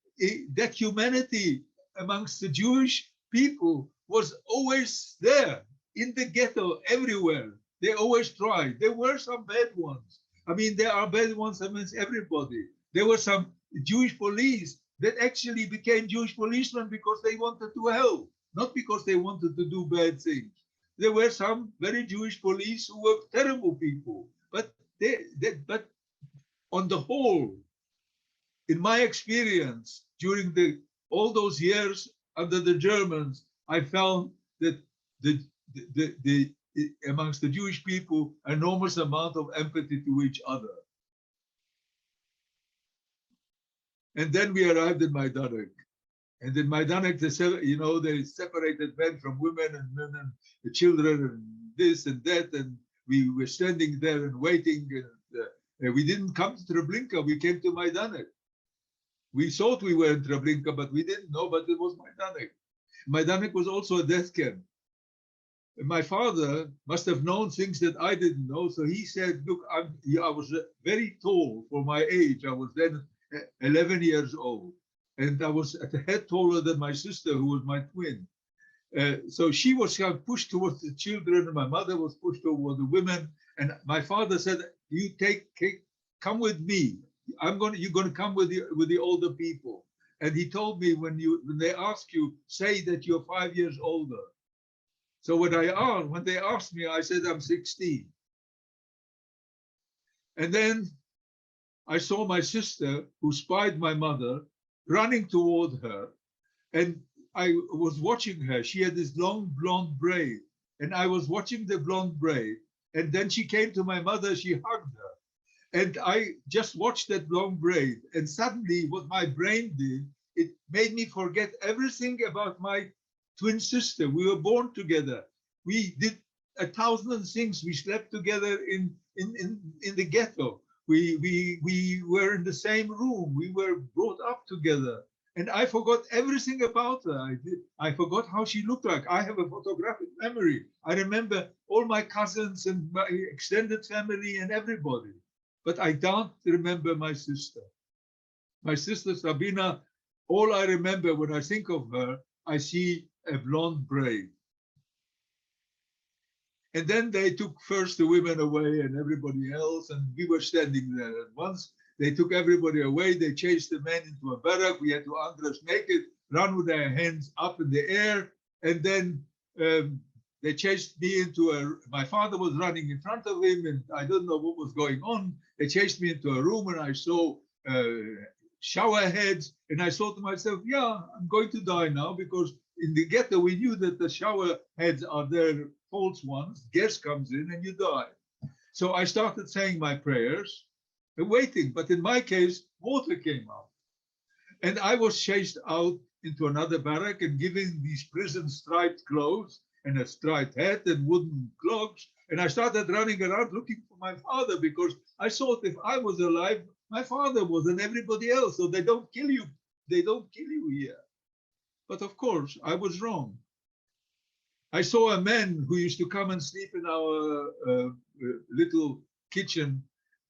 that humanity amongst the Jewish people was always there, in the ghetto, everywhere. They always tried. There were some bad ones. I mean, there are bad ones amongst everybody. There were some Jewish police that actually became Jewish policemen because they wanted to help, not because they wanted to do bad things. There were some very Jewish police who were terrible people, but but on the whole, in my experience during all those years under the Germans, I found that the, the amongst the Jewish people, enormous amount of empathy to each other. And then we arrived in Majdanek. And in Majdanek, they separated men from women and men and the children and this and that. And we were standing there and waiting. And we didn't come to Treblinka, we came to Majdanek. We thought we were in Treblinka, but we didn't know, but it was Majdanek. Majdanek was also a death camp. My father must have known things that I didn't know. So he said, look, I was very tall for my age. I was then 11 years old. And I was at the head taller than my sister, who was my twin. So she was kind of pushed towards the children, and my mother was pushed toward the women. And my father said, "You come with me. You're going to come with the older people." And he told me, when they ask you, say that you're 5 years older. So when they asked me, I said I'm 16. And then I saw my sister, who spied my mother, running toward her, and I was watching her. She had this long blonde braid, and I was watching the blonde braid. And then she came to my mother, she hugged her. And I just watched that long braid. And suddenly what my brain did, it made me forget everything about my twin sister. We were born together. We did 1,000 things. We slept together in the ghetto. We were in the same room. We were brought up together. And I forgot everything about her. I forgot how she looked like. I have a photographic memory. I remember all my cousins and my extended family and everybody. But I don't remember my sister. My sister Sabina, all I remember when I think of her, I see a blonde braid. And then they took first the women away and everybody else, and we were standing there. And once they took everybody away, they chased the men into a barrack. We had to undress naked, run with our hands up in the air, and then they chased me my father was running in front of him, and I don't know what was going on. They chased me into a room, and I saw shower heads, and I thought to myself, yeah, I'm going to die now, because in the ghetto, we knew that the shower heads are there, false ones. Gas comes in and you die. So I started saying my prayers and waiting. But in my case, water came out. And I was chased out into another barrack and given these prison striped clothes and a striped hat and wooden clogs. And I started running around looking for my father, because I thought if I was alive, my father was, and everybody else. So they don't kill you. They don't kill you here. But of course, I was wrong. I saw a man who used to come and sleep in our little kitchen,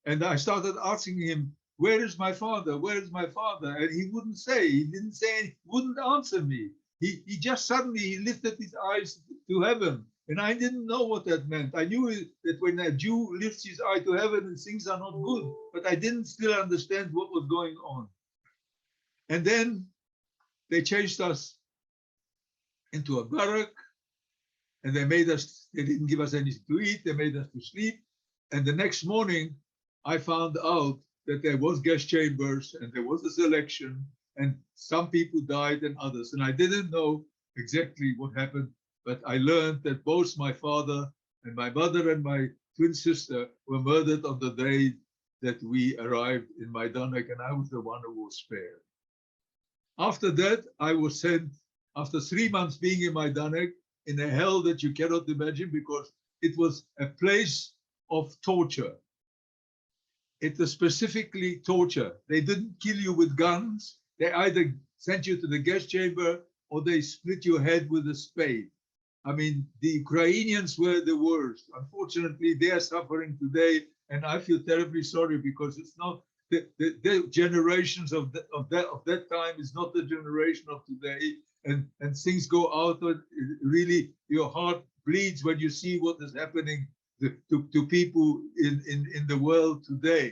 and I started asking him, "Where is my father? Where is my father?" And he wouldn't say. He didn't say. He wouldn't answer me. He just suddenly lifted his eyes to heaven, and I didn't know what that meant. I knew that when a Jew lifts his eye to heaven, and things are not good, but I didn't still understand what was going on. And then they chased us into a barrack. And they didn't give us anything to eat. They made us to sleep. And the next morning, I found out that there was gas chambers and there was a selection, and some people died and others. And I didn't know exactly what happened, but I learned that both my father and my mother and my twin sister were murdered on the day that we arrived in Majdanek, and I was the one who was spared. After that, I was sent, after 3 months being in Majdanek, in a hell that you cannot imagine, because it was a place of torture. It was specifically torture. They didn't kill you with guns. They either sent you to the gas chamber or they split your head with a spade. I mean, the Ukrainians were the worst. Unfortunately, they are suffering today, and I feel terribly sorry, because it's not the generations of that time is not the generation of today. And things go out, and really your heart bleeds when you see what is happening to people in the world today.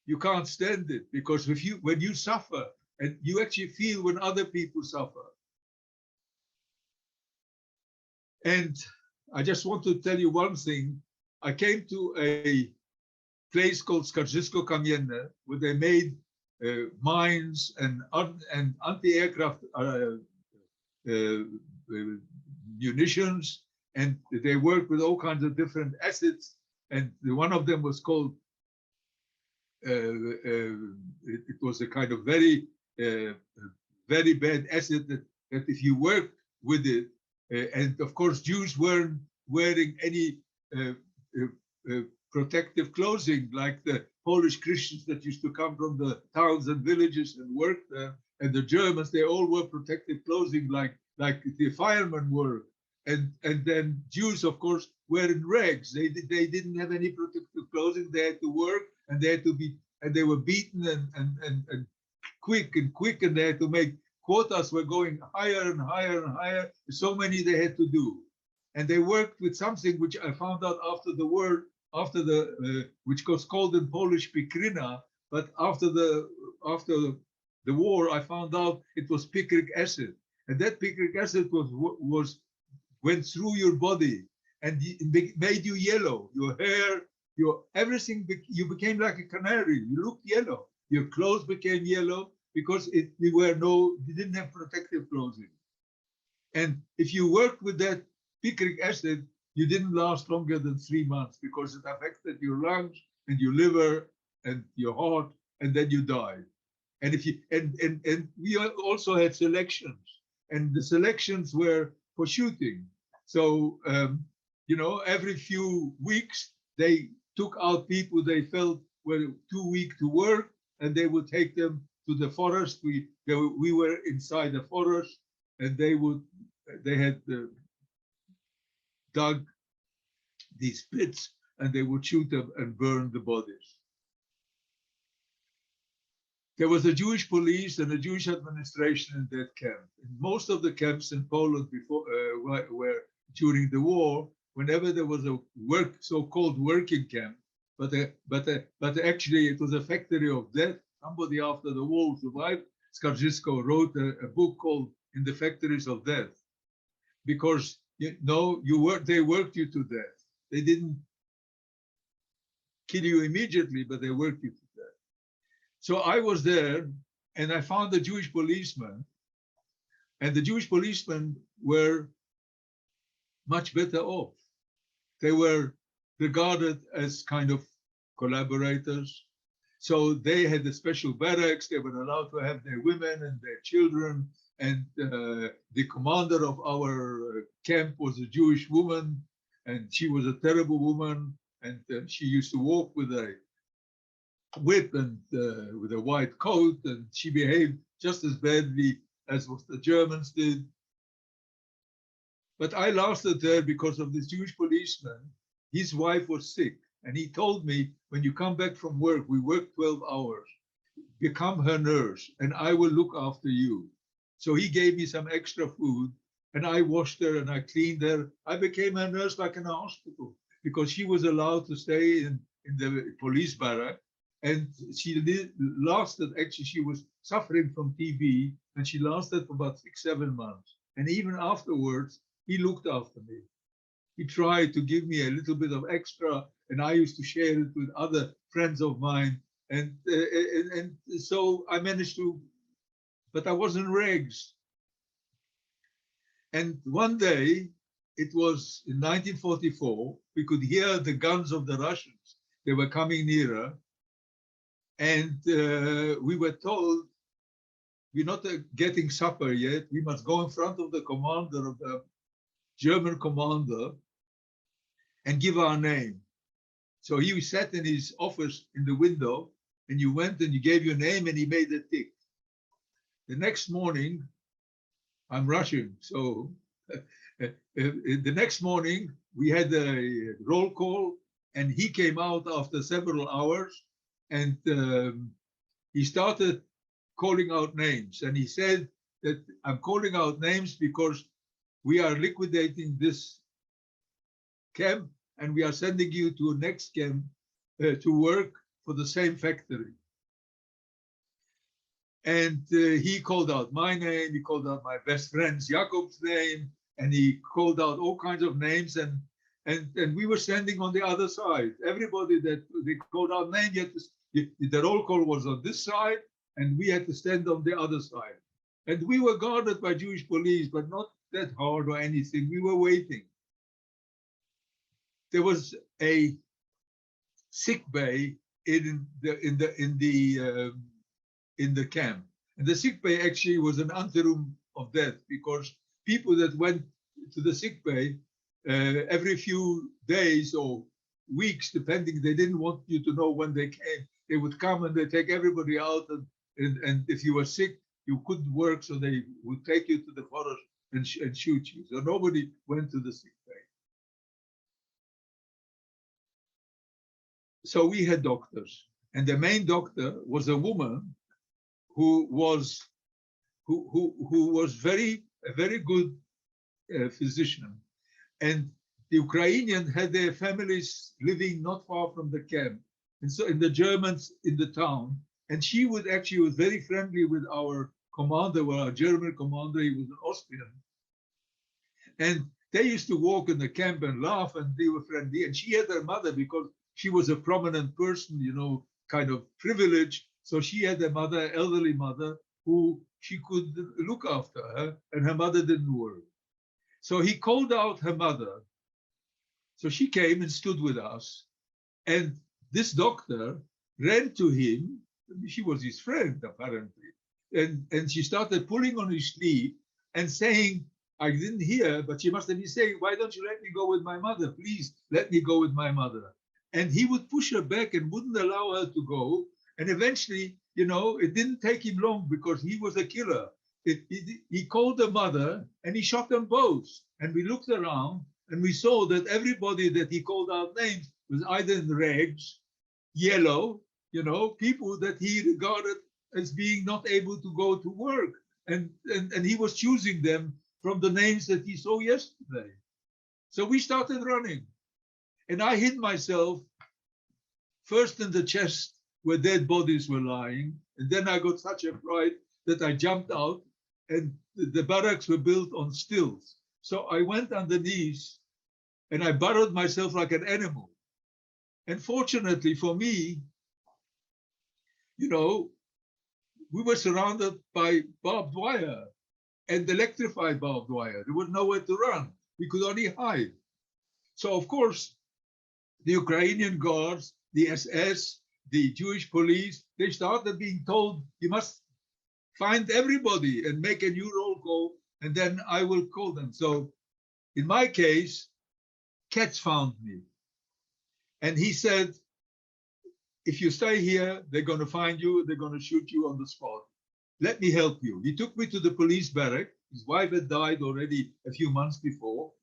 You can't stand it, because when you suffer, and you actually feel when other people suffer. And I just want to tell you one thing. I came to a place called Skarżysko Kamienne, where they made mines and anti-aircraft munitions, and they worked with all kinds of different acids. And one of them was called, it was a kind of very bad acid that if you worked with it, and of course Jews weren't wearing any protective clothing like the Polish Christians that used to come from the towns and villages and work there, and the Germans, they all wore protective clothing like the firemen were. And then Jews, of course, were in rags. They didn't have any protective clothing. They had to work, and they had to be, and they were beaten and quick, and they had to make quotas were going higher and higher and higher. So many they had to do, and they worked with something which I found out after the war, which was called in Polish pikrina, but after the war, I found out it was picric acid, and that picric acid went through your body and it made you yellow. Your hair, your everything, you became like a canary. You looked yellow. Your clothes became yellow because you didn't have protective clothing. And if you worked with that picric acid, you didn't last longer than 3 months because it affected your lungs and your liver and your heart, and then you died. And if you and we also had selections, and the selections were for shooting. So every few weeks they took out people they felt were too weak to work, and they would take them to the forest. We were inside the forest, and they had dug these pits, and they would shoot them and burn the bodies. There was a Jewish police and a Jewish administration in that camp. In most of the camps in Poland before, where during the war, whenever there was a so-called working camp, but actually it was a factory of death. Somebody after the war survived. Skarżysko wrote a book called "In the Factories of Death," because they worked you to death. They didn't kill you immediately, but they worked you to death. So I was there, and I found a Jewish policeman, and the Jewish policemen were much better off. They were regarded as kind of collaborators. So they had a special barracks. They were allowed to have their women and their children. And the commander of our camp was a Jewish woman, and she was a terrible woman. And she used to walk with a whip and with a white coat, and she behaved just as badly as what the Germans did. But I lasted there because of this Jewish policeman. His wife was sick, and he told me, when you come back from work, we work 12 hours, become her nurse, and I will look after you. So he gave me some extra food, and I washed her and I cleaned her. I became a nurse like in a hospital, because she was allowed to stay in the police barrack. And she lasted, actually, she was suffering from TB, and she lasted for about 6-7 months. And even afterwards, he looked after me. He tried to give me a little bit of extra, and I used to share it with other friends of mine. And so I managed to, but I was in rags. And one day, it was in 1944, we could hear the guns of the Russians. They were coming nearer. And we were told, we're not getting supper yet. We must go in front of the commander, of the German commander, and give our name. So he sat in his office in the window, and you went and you gave your name, and he made a tick. The next morning, I'm Russian, so the next morning we had a roll call, and he came out after several hours, and he started calling out names. And he said that I'm calling out names because we are liquidating this camp, and we are sending you to a next camp to work for the same factory. And he called out my name, he called out my best friend's Jakob's name, and he called out all kinds of names, and we were standing on the other side. Everybody that they called out name, the roll call was on this side, and we had to stand on the other side. And we were guarded by Jewish police, but not that hard or anything. We were waiting. There was a sick bay in the camp, and the sick bay actually was an anteroom of death, because people that went to the sick bay every few days or weeks, depending, they didn't want you to know when they came. They would come and they take everybody out, and if you were sick, you couldn't work, so they would take you to the forest and shoot you. So nobody went to the sick bay. So we had doctors, and the main doctor was a woman who was a very good physician, and the Ukrainian had their families living not far from the camp, and so in the Germans in the town, and she was very friendly with our commander, our German commander. He was an Austrian, and they used to walk in the camp and laugh, and they were friendly. And she had her mother, because she was a prominent person, kind of privileged. So she had a mother, elderly mother, who she could look after her, and her mother didn't work. So he called out her mother. So she came and stood with us, and this doctor ran to him. She was his friend, apparently. And she started pulling on his sleeve and saying, I didn't hear, but she must have been saying, why don't you let me go with my mother? Please let me go with my mother. And he would push her back and wouldn't allow her to go. And eventually, it didn't take him long, because he was a killer. He called the mother and he shot them both. And we looked around and we saw that everybody that he called out names was either in rags, yellow, people that he regarded as being not able to go to work. And he was choosing them from the names that he saw yesterday. So we started running. And I hid myself first in the chest where dead bodies were lying. And then I got such a fright that I jumped out, and the barracks were built on stilts. So I went underneath and I burrowed myself like an animal. And fortunately for me, we were surrounded by barbed wire and electrified barbed wire. There was nowhere to run. We could only hide. So, of course, the Ukrainian guards, the SS, the Jewish police, they started being told, you must find everybody and make a new roll call, and then I will call them. So in my case, Katz found me. And he said, if you stay here, they're going to find you, they're going to shoot you on the spot. Let me help you. He took me to the police barrack. His wife had died already a few months before.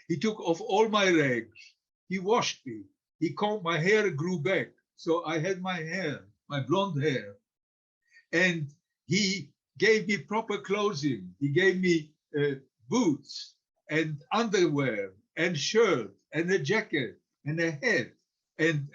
He took off all my rags. He washed me. He combed, my hair grew back. So I had my hair, my blonde hair. And he gave me proper clothing. He gave me boots and underwear and shirt and a jacket and a hat. And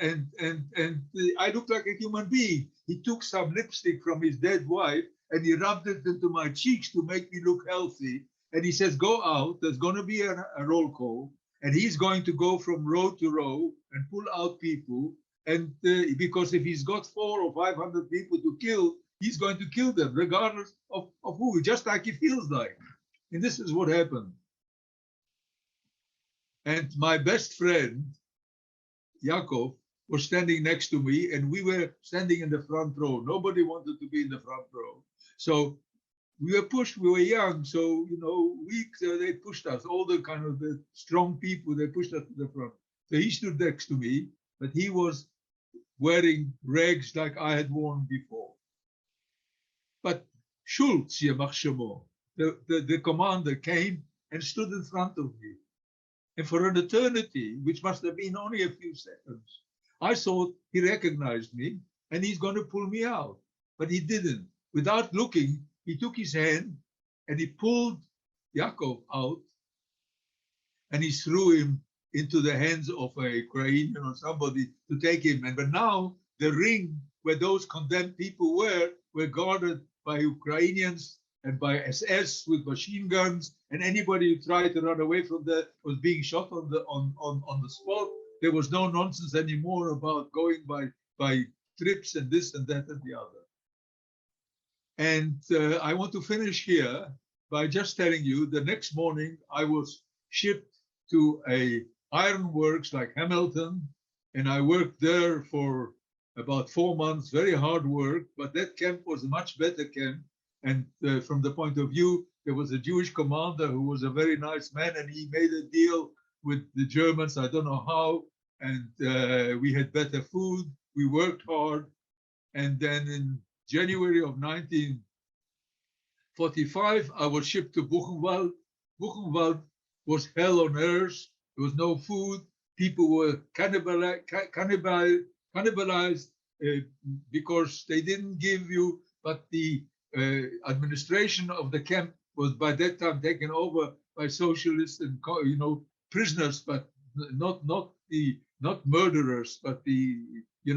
I looked like a human being. He took some lipstick from his dead wife and he rubbed it into my cheeks to make me look healthy. And he says, go out, there's going to be a roll call. And he's going to go from row to row and pull out people. And because if he's got 400 or 500 people to kill, he's going to kill them, regardless of who, just like he feels like. And this is what happened. And my best friend, Yaakov, was standing next to me, and we were standing in the front row. Nobody wanted to be in the front row. So we were pushed, we were young, so, they pushed us, all the kind of the strong people, they pushed us to the front. So he stood next to me, but he was wearing rags like I had worn before. But Schultz, the commander, came and stood in front of me. And for an eternity, which must have been only a few seconds, I thought he recognized me and he's going to pull me out. But he didn't. Without looking, he took his hand and he pulled Yaakov out and he threw him into the hands of a Ukrainian or somebody to take him. But now the ring where those condemned people were guarded by Ukrainians and by SS with machine guns, and anybody who tried to run away from that was being shot on the spot. There was no nonsense anymore about going by trips and this and that and the other. And I want to finish here by just telling you the next morning I was shipped to a ironworks like Hamilton, and I worked there for about 4 months, very hard work, but that camp was a much better camp. And from the point of view, there was a Jewish commander who was a very nice man, and he made a deal with the Germans, I don't know how, and we had better food, we worked hard. And then in January of 1945, I was shipped to Buchenwald. Buchenwald was hell on earth. There was no food. People were cannibalized because they didn't give you, but the administration of the camp was by that time taken over by socialists and prisoners, but not murderers, but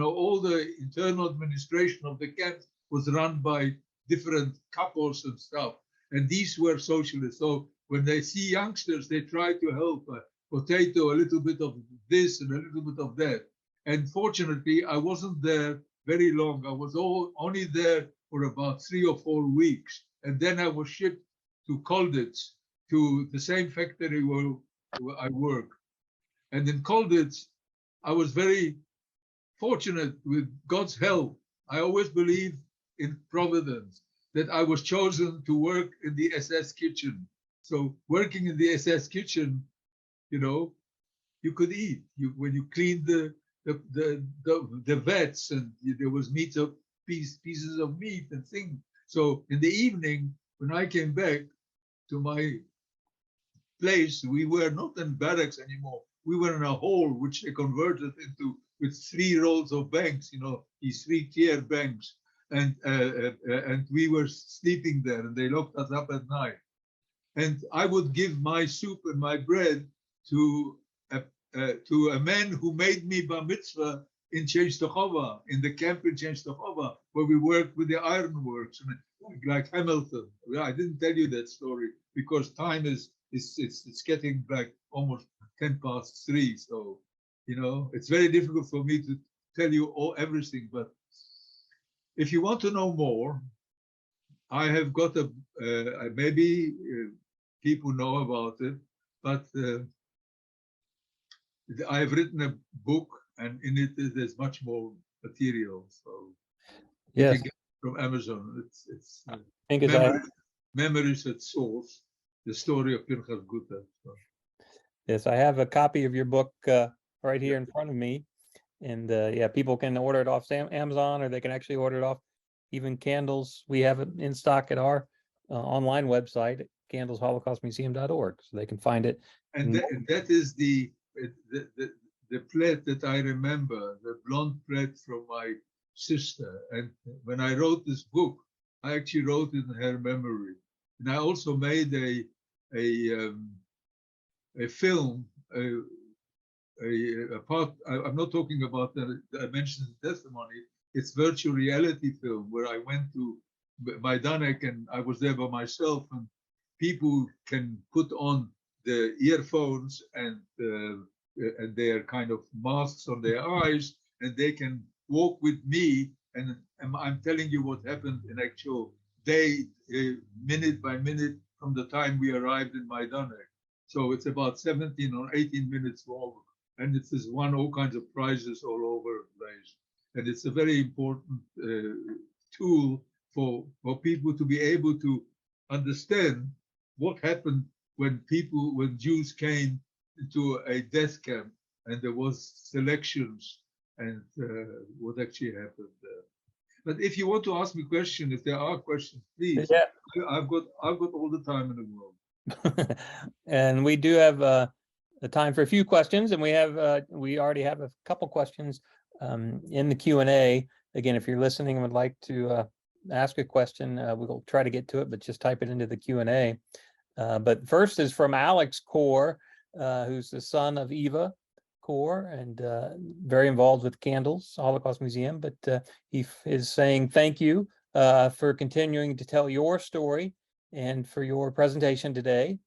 all the internal administration of the camp was run by different couples and stuff, and these were socialists. So when they see youngsters, they try to help. Potato, a little bit of this and a little bit of that. And fortunately, I wasn't there very long. I was only there for about 3 or 4 weeks. And then I was shipped to Kolditz, to the same factory where I work. And in Kolditz, I was very fortunate with God's help. I always believe in providence, that I was chosen to work in the SS kitchen. So working in the SS kitchen, you could eat. When you cleaned the vets, and there was pieces of meat and things. So in the evening, when I came back to my place, we were not in barracks anymore. We were in a hall which they converted into with 3 rows of banks. These 3-tier banks, and we were sleeping there, and they locked us up at night. And I would give my soup and my bread to a man who made me bar mitzvah in Częstochowa, in the camp in Częstochowa, where we worked with the ironworks, like Hamilton. I didn't tell you that story because time is getting back almost 3:10. So, it's very difficult for me to tell you everything. But if you want to know more, I have got maybe people know about it, but I have written a book, and in it there's much more material. So you yes, can get it from Amazon. It's Memories at Source, the story of Pinchas Gutter. So. Yes, I have a copy of your book right here in front of me, and people can order it off Amazon, or they can actually order it off even Candles. We have it in stock at our online website at candlesholocaustmuseum.org, so they can find it. And that is the plait that I remember, the blonde plait from my sister. And when I wrote this book, I actually wrote in her memory. And I also made a film, a part. I'm not talking about the mentioned testimony. It's virtual reality film where I went to Majdanek, and I was there by myself, and people can put on the earphones and their kind of masks on their eyes, and they can walk with me, and I'm telling you what happened in actual day, minute by minute, from the time we arrived in Majdanek. So it's about 17 or 18 minutes long, and it has won all kinds of prizes all over the place. And it's a very important tool for people to be able to understand what happened when Jews came into a death camp, and there was selections, and what actually happened there. But if you want to ask me questions, if there are questions, please. Yeah. I've got all the time in the world. And we do have the time for a few questions, and we already have a couple questions in the Q&A. Again, if you're listening and would like to ask a question, we'll try to get to it, but just type it into the Q&A. But first is from Alex Kaur, who's the son of Eva Kaur, and very involved with Candles Holocaust Museum. But he is saying thank you for continuing to tell your story and for your presentation today.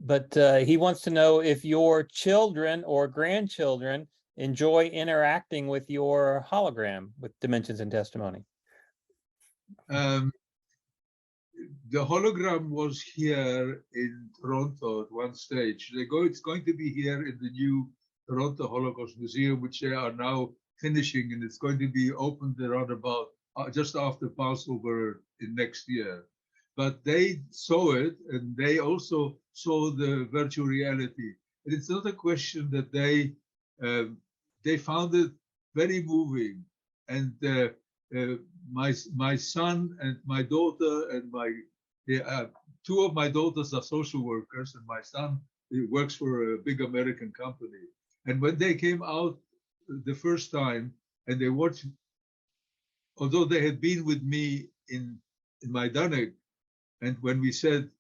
But he wants to know if your children or grandchildren enjoy interacting with your hologram with Dimensions and Testimony. The hologram was here in Toronto at one stage. It's going to be here in the new Toronto Holocaust Museum, which they are now finishing, and it's going to be opened around about just after Passover in next year. But they saw it, and they also saw the virtual reality. And it's not a question that they found it very moving. And my son and my daughter and two of my daughters are social workers, and my son works for a big American company. And when they came out the first time and they watched, although they had been with me in my Danek, and when we said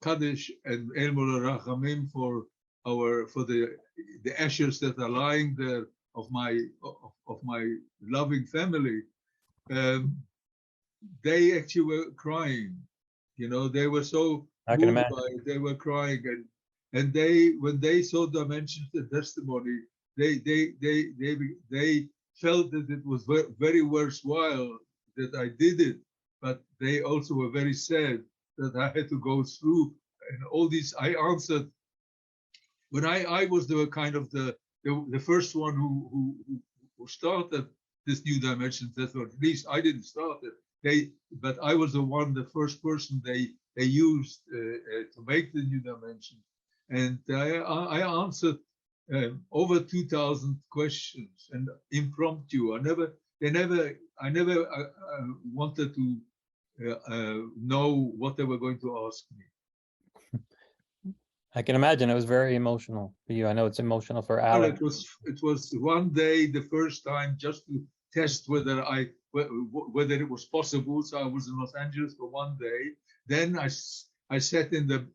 Kaddish and El Mol Rachamim for the ashes that are lying there of my loving family, they actually were crying. You know, they were so I can moved imagine. by it, they were crying, and when they saw Dimensions and Testimony, they felt that it was very worthwhile that I did it, but they also were very sad that I had to go through and all these. I answered when I was the kind of the first one who started this new dimension. That's what, at least I didn't start it. But I was the first person they used to make the new dimension, and I answered over 2,000 questions and impromptu. I never wanted to know what they were going to ask me. I can imagine it was very emotional for you. I know it's emotional for Alex. Well, it was one day, the first time, just to test whether it was possible. So I was in Los Angeles for one day. Then I sat in the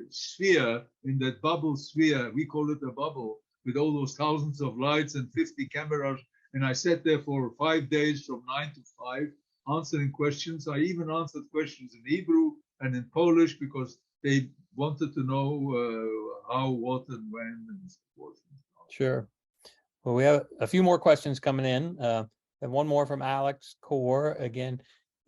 sphere, in that bubble sphere. We call it a bubble, with all those thousands of lights and 50 cameras. And I sat there for 5 days from 9 to 5, answering questions. I even answered questions in Hebrew and in Polish because they wanted to know how, what, and when, and so forth. Sure. Well, we have a few more questions coming in. And one more from Alex Core. Again,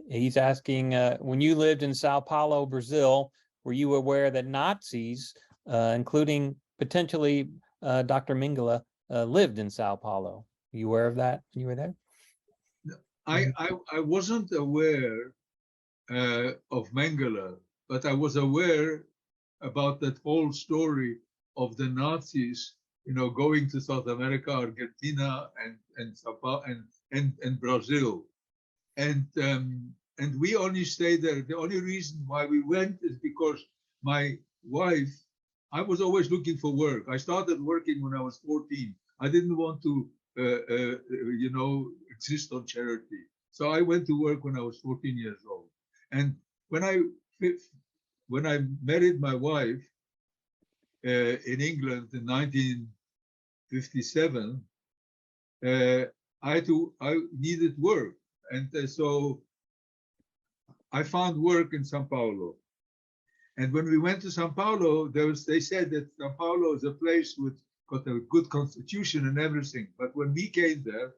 he's asking, when you lived in Sao Paulo, Brazil, were you aware that Nazis, including potentially Dr. Mengele, lived in Sao Paulo? Are you aware of that when you were there? I wasn't aware of Mengele, but I was aware about that whole story of the Nazis, you know, going to South America, Argentina, and Brazil, and we only stayed there. The only reason why we went is because my wife. I was always looking for work. I started working when I was 14. I didn't want to, exist on charity. So I went to work when I was 14 years old. And when I married my wife in England in 1957, I needed work, and so I found work in Sao Paulo. And when we went to Sao Paulo, they said that Sao Paulo is a place with got a good constitution and everything. But when we came there,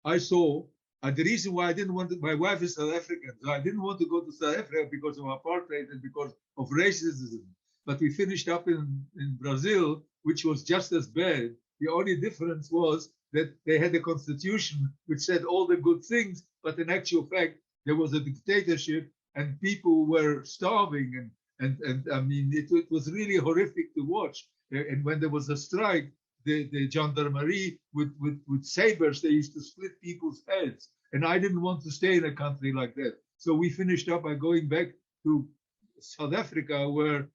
I saw. The reason why I didn't want to, my wife is South African, so I didn't want to go to South Africa because of apartheid and because of racism. But we finished up in Brazil, which was just as bad. The only difference was that they had a constitution which said all the good things, but in actual fact, there was a dictatorship and people were starving. And I mean, it was really horrific to watch. And when there was a strike, the gendarmerie with sabers, they used to split people's heads. And I didn't want to stay in a country like that. So we finished up by going back to South Africa, where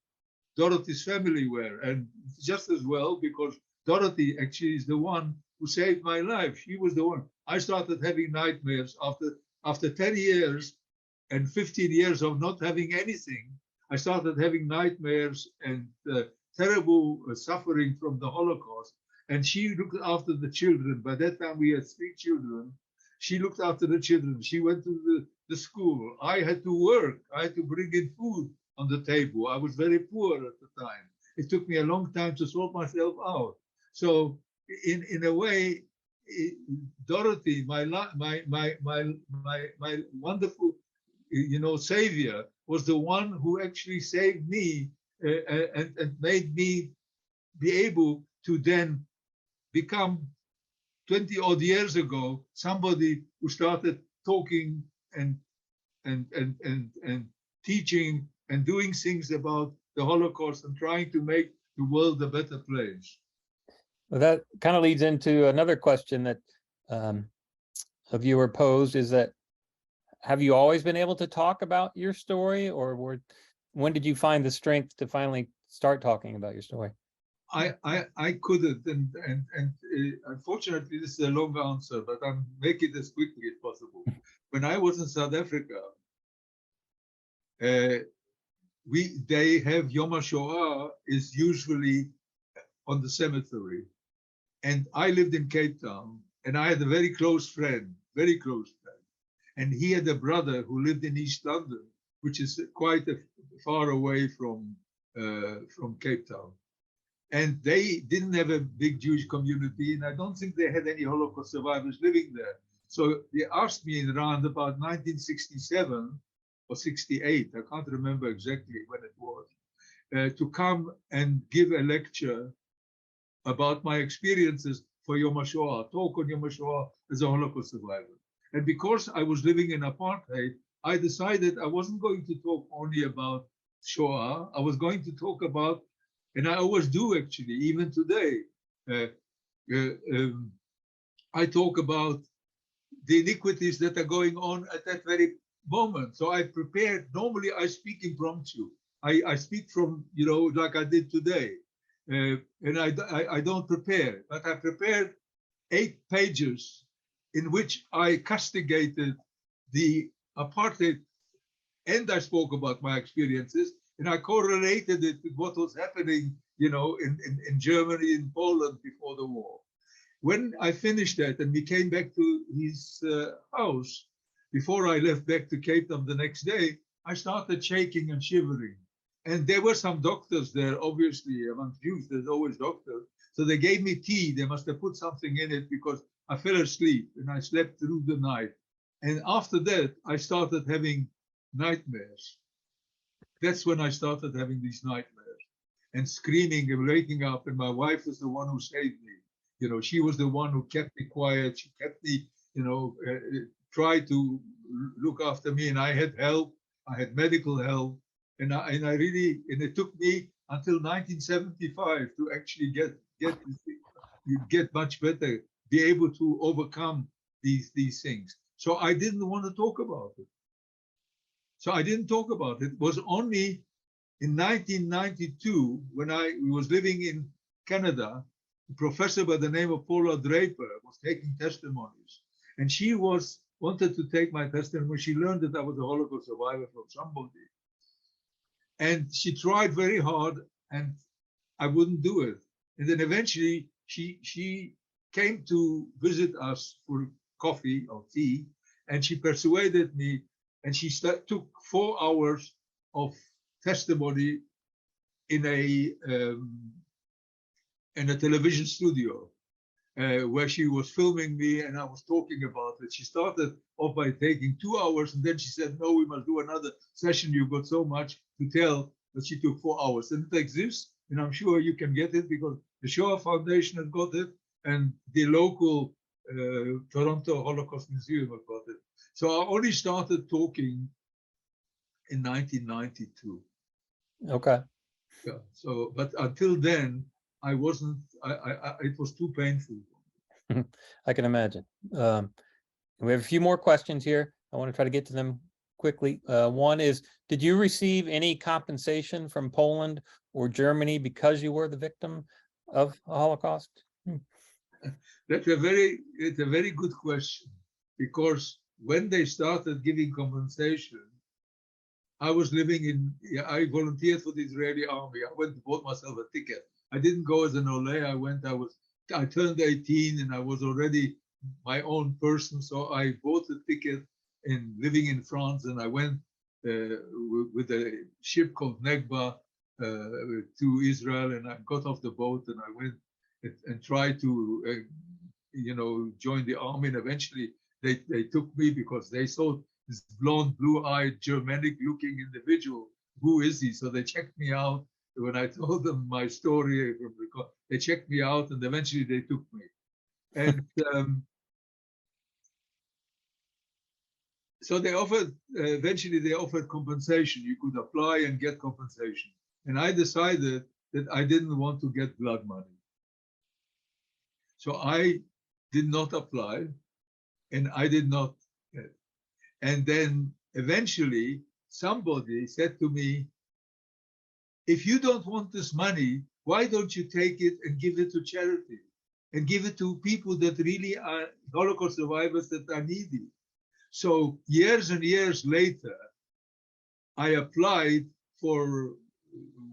Dorothy's family were. And just as well, because Dorothy actually is the one who saved my life. She was the one. I started having nightmares after 10 years and 15 years of not having anything. I started having nightmares and terrible suffering from the Holocaust. And she looked after the children. By that time, we had 3 children. She looked after the children. She went to the school. I had to work. I had to bring in food on the table. I was very poor at the time. It took me a long time to sort myself out. So in a way, Dorothy, my wonderful, savior, was the one who actually saved me and made me be able to then become 20 odd years ago somebody who started talking and teaching and doing things about the Holocaust and trying to make the world a better place. Well, that kind of leads into another question that a viewer posed, is that, have you always been able to talk about your story, or when did you find the strength to finally start talking about your story? I couldn't, and unfortunately, this is a long answer, but I'll make it as quickly as possible. When I was in South Africa, they have Yom HaShoah is usually on the cemetery, and I lived in Cape Town, and I had a very close friend, and he had a brother who lived in East London, which is quite far away from Cape Town. And they didn't have a big Jewish community, and I don't think they had any Holocaust survivors living there. So they asked me in around about 1967 or 68, I can't remember exactly when it was, to come and give a lecture about my experiences for Yom HaShoah, talk on Yom HaShoah as a Holocaust survivor. And because I was living in apartheid, I decided I wasn't going to talk only about Shoah. I was going to talk about, and I always do actually, even today, I talk about the iniquities that are going on at that very moment. So I prepared, normally I speak impromptu. I speak from, like I did today. And I don't prepare, but I prepared 8 pages in which I castigated the apartheid, and I spoke about my experiences, and I correlated it with what was happening, in Germany, in Poland before the war. When I finished that and we came back to his house, before I left back to Cape Town the next day, I started shaking and shivering. And there were some doctors there, obviously, among Jews, there's always doctors. So they gave me tea. They must have put something in it because I fell asleep and I slept through the night. And after that, I started having nightmares. That's when I started having these nightmares and screaming and waking up. And my wife was the one who saved me. She was the one who kept me quiet. She kept me, tried to look after me. And I had help. I had medical help. And it took me until 1975 to actually get much better, be able to overcome these things. So I didn't want to talk about it. So I didn't talk about it. It was only in 1992 when I was living in Canada, a professor by the name of Paula Draper was taking testimonies, and she wanted to take my testimony. She learned that I was a Holocaust survivor from somebody. And she tried very hard, and I wouldn't do it. And then eventually she came to visit us for coffee or tea, and she persuaded me, and she took 4 hours of testimony in a television studio where she was filming me and I was talking about it. She started off by taking 2 hours, and then she said, no, we must do another session. You've got so much to tell, that she took 4 hours. And it exists, and I'm sure you can get it because the Shoah Foundation has got it, and the local Toronto Holocaust Museum has got it. So I only started talking in 1992. Okay. Yeah. So, but until then, I wasn't. It was too painful. I can imagine. We have a few more questions here. I want to try to get to them quickly. One is, did you receive any compensation from Poland or Germany because you were the victim of a Holocaust? It's a very good question, because when they started giving compensation, I was living I volunteered for the Israeli army. I went and bought myself a ticket. I didn't go as an Ole. I turned 18 and I was already my own person. So I bought a ticket living in France, and I went with a ship called Negba to Israel, and I got off the boat and I went and tried to join the army, and eventually they took me because they saw this blonde, blue-eyed, Germanic-looking individual. Who is he? So they checked me out. When I told them my story, they checked me out, and eventually they took me. And so they offered, eventually they offered compensation. You could apply and get compensation. And I decided that I didn't want to get blood money. So I did not apply, and I did not. And then eventually somebody said to me, if you don't want this money, why don't you take it and give it to charity and give it to people that really are Holocaust survivors that are needy? So years and years later, I applied for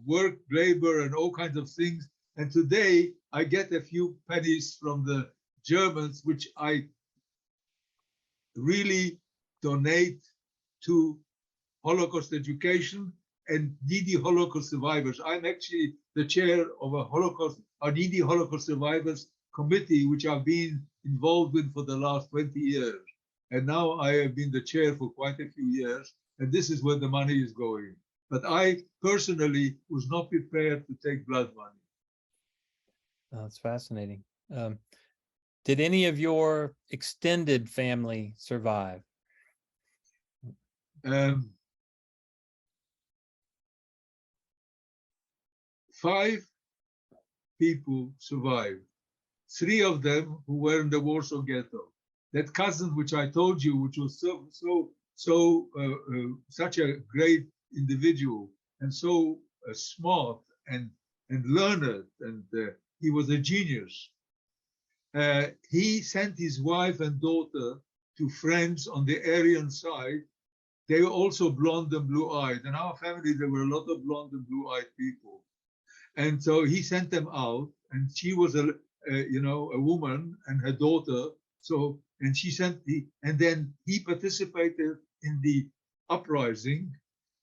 work, labor, and all kinds of things. And today I get a few pennies from the Germans, which I really donate to Holocaust education and needy Holocaust survivors. I'm actually the chair of a needy Holocaust survivors committee, which I've been involved with for the last 20 years. And now I have been the chair for quite a few years, and this is where the money is going. But I personally was not prepared to take blood money. That's fascinating. Did any of your extended family survive? 5 people survived. 3 of them who were in the Warsaw Ghetto. That cousin, which I told you, which was such a great individual and so smart and learned, and he was a genius. He sent his wife and daughter to friends on the Aryan side. They were also blonde and blue-eyed. In our family, there were a lot of blonde and blue-eyed people. And so he sent them out, and she was a woman and her daughter. So, and then he participated in the uprising.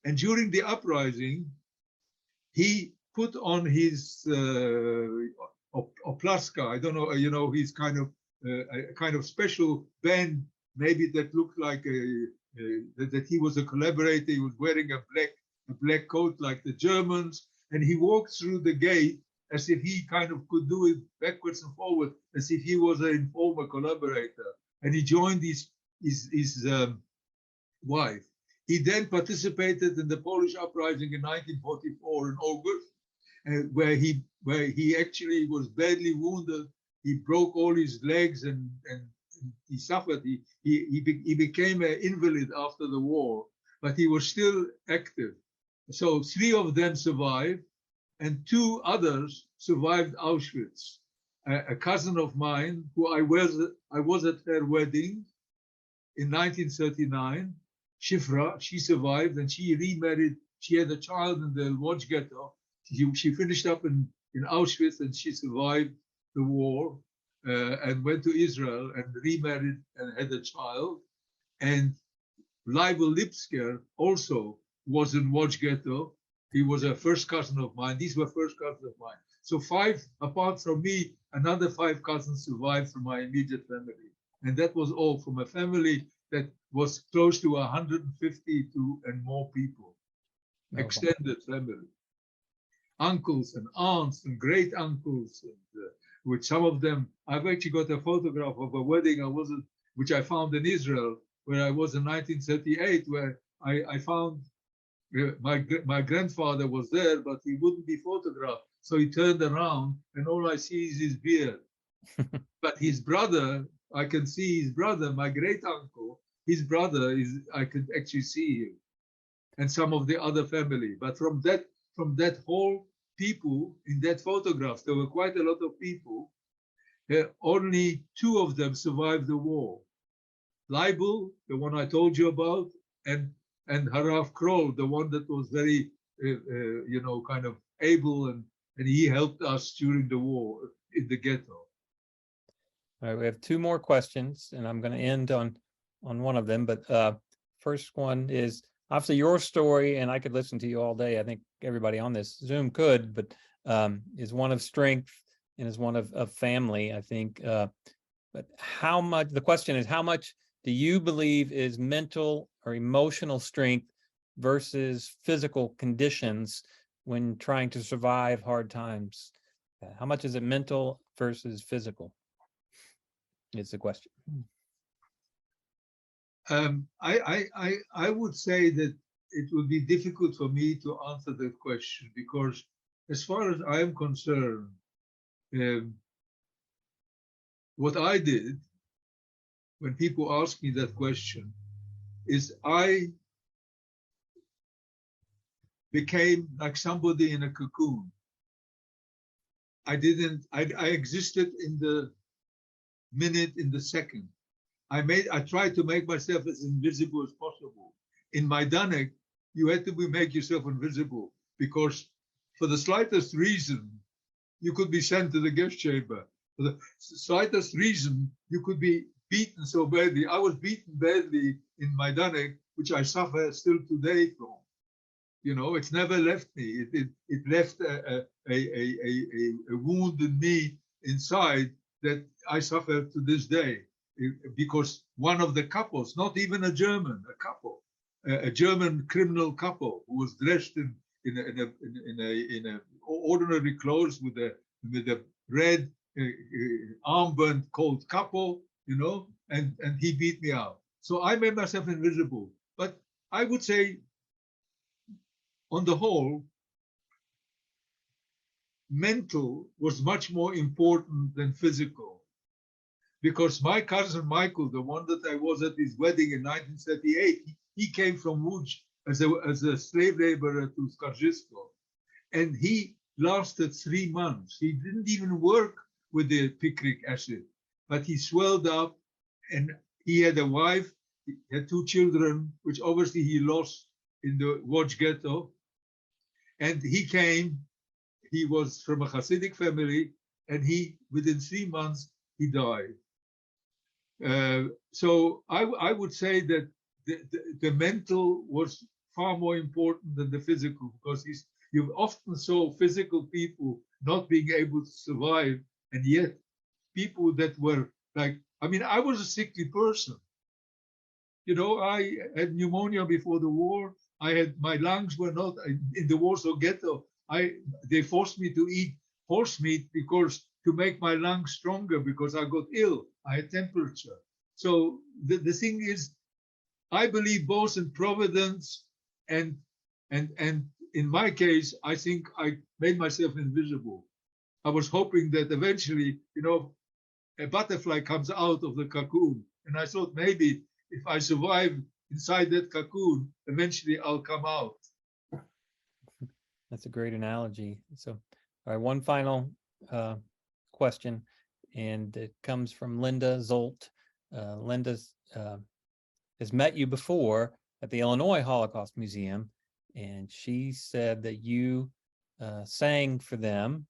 And during the uprising, he put on his oplaska. I don't know, his a kind of special band, maybe that looked like that he was a collaborator. He was wearing a black coat like the Germans, and he walked through the gate as if he kind of could do it backwards and forward, as if he was an informer collaborator. And he joined his wife. He then participated in the Polish uprising in 1944 in August, where he actually was badly wounded. He broke all his legs and he suffered. He became an invalid after the war, but he was still active. So 3 of them survived, and 2 others survived Auschwitz. A cousin of mine, who I was at her wedding in 1939, Shifra, she survived, and she remarried. She had a child in the Lodz ghetto. She finished up in Auschwitz, and she survived the war and went to Israel and remarried and had a child. And Leibel Lipsker also was in Lodz ghetto. He was a first cousin of mine. These were first cousins of mine. So 5, apart from me, another 5 cousins survived from my immediate family. And that was all from a family that was close to 150 and more people, extended family. Uncles and aunts and great uncles, and with some of them, I've actually got a photograph of a wedding which I found in Israel, where I was in 1938, where I found my grandfather was there, but he wouldn't be photographed. So he turned around, and all I see is his beard. But his brother, I can see his brother, my great uncle, his brother I could actually see him, and some of the other family. But from that whole people in that photograph, there were quite a lot of people. Only 2 of them survived the war. Leibel, the one I told you about, and Harav Kroll, the one that was very, kind of able, and he helped us during the war in the ghetto. All right, we have 2 more questions, and I'm going to end on one of them, but first one is obviously your story, and I could listen to you all day. I think everybody on this Zoom could, but is one of strength and is one of family, I think. But how much, the question is, how much do you believe is mental or emotional strength versus physical conditions when trying to survive hard times? How much is it mental versus physical? Is the question. I would say that it would be difficult for me to answer that question because, as far as I am concerned, what I did when people ask me that question is I became like somebody in a cocoon. I existed in the minute, in the second. I tried to make myself as invisible as possible. In Majdanek, you had to make yourself invisible because for the slightest reason, you could be sent to the gas chamber. For the slightest reason, you could be beaten so badly. I was beaten badly in Majdanek, which I suffer still today from. You know, it's never left me. It left a wound in me inside that I suffer to this day. Because one of the couples, not even a German, a couple, a German criminal couple who was dressed in ordinary clothes with a red armband called couple, you know, and he beat me out. So I made myself invisible. But I would say, on the whole, mental was much more important than physical. Because my cousin Michael, the one that I was at his wedding in 1938, he came from Łódź as a slave laborer to Skarżysko. And he lasted 3 months. He didn't even work with the picric acid, but he swelled up and he had a wife, he had 2 children, which obviously he lost in the Łódź ghetto. And he came, he was from a Hasidic family, and within 3 months, he died. So I would say that the mental was far more important than the physical, because you often saw physical people not being able to survive, and yet people that were like, I mean, I was a sickly person. You know, I had pneumonia before the war. My lungs were not in the Warsaw ghetto. They forced me to eat horse meat because to make my lungs stronger, because I got ill. I had temperature. So the thing is, I believe both in providence and in my case, I think I made myself invisible. I was hoping that eventually, you know, a butterfly comes out of the cocoon. And I thought maybe if I survive inside that cocoon, eventually I'll come out. That's a great analogy. So, all right, one final question, and it comes from Linda Zolt. Linda has met you before at the Illinois Holocaust Museum, and she said that you sang for them.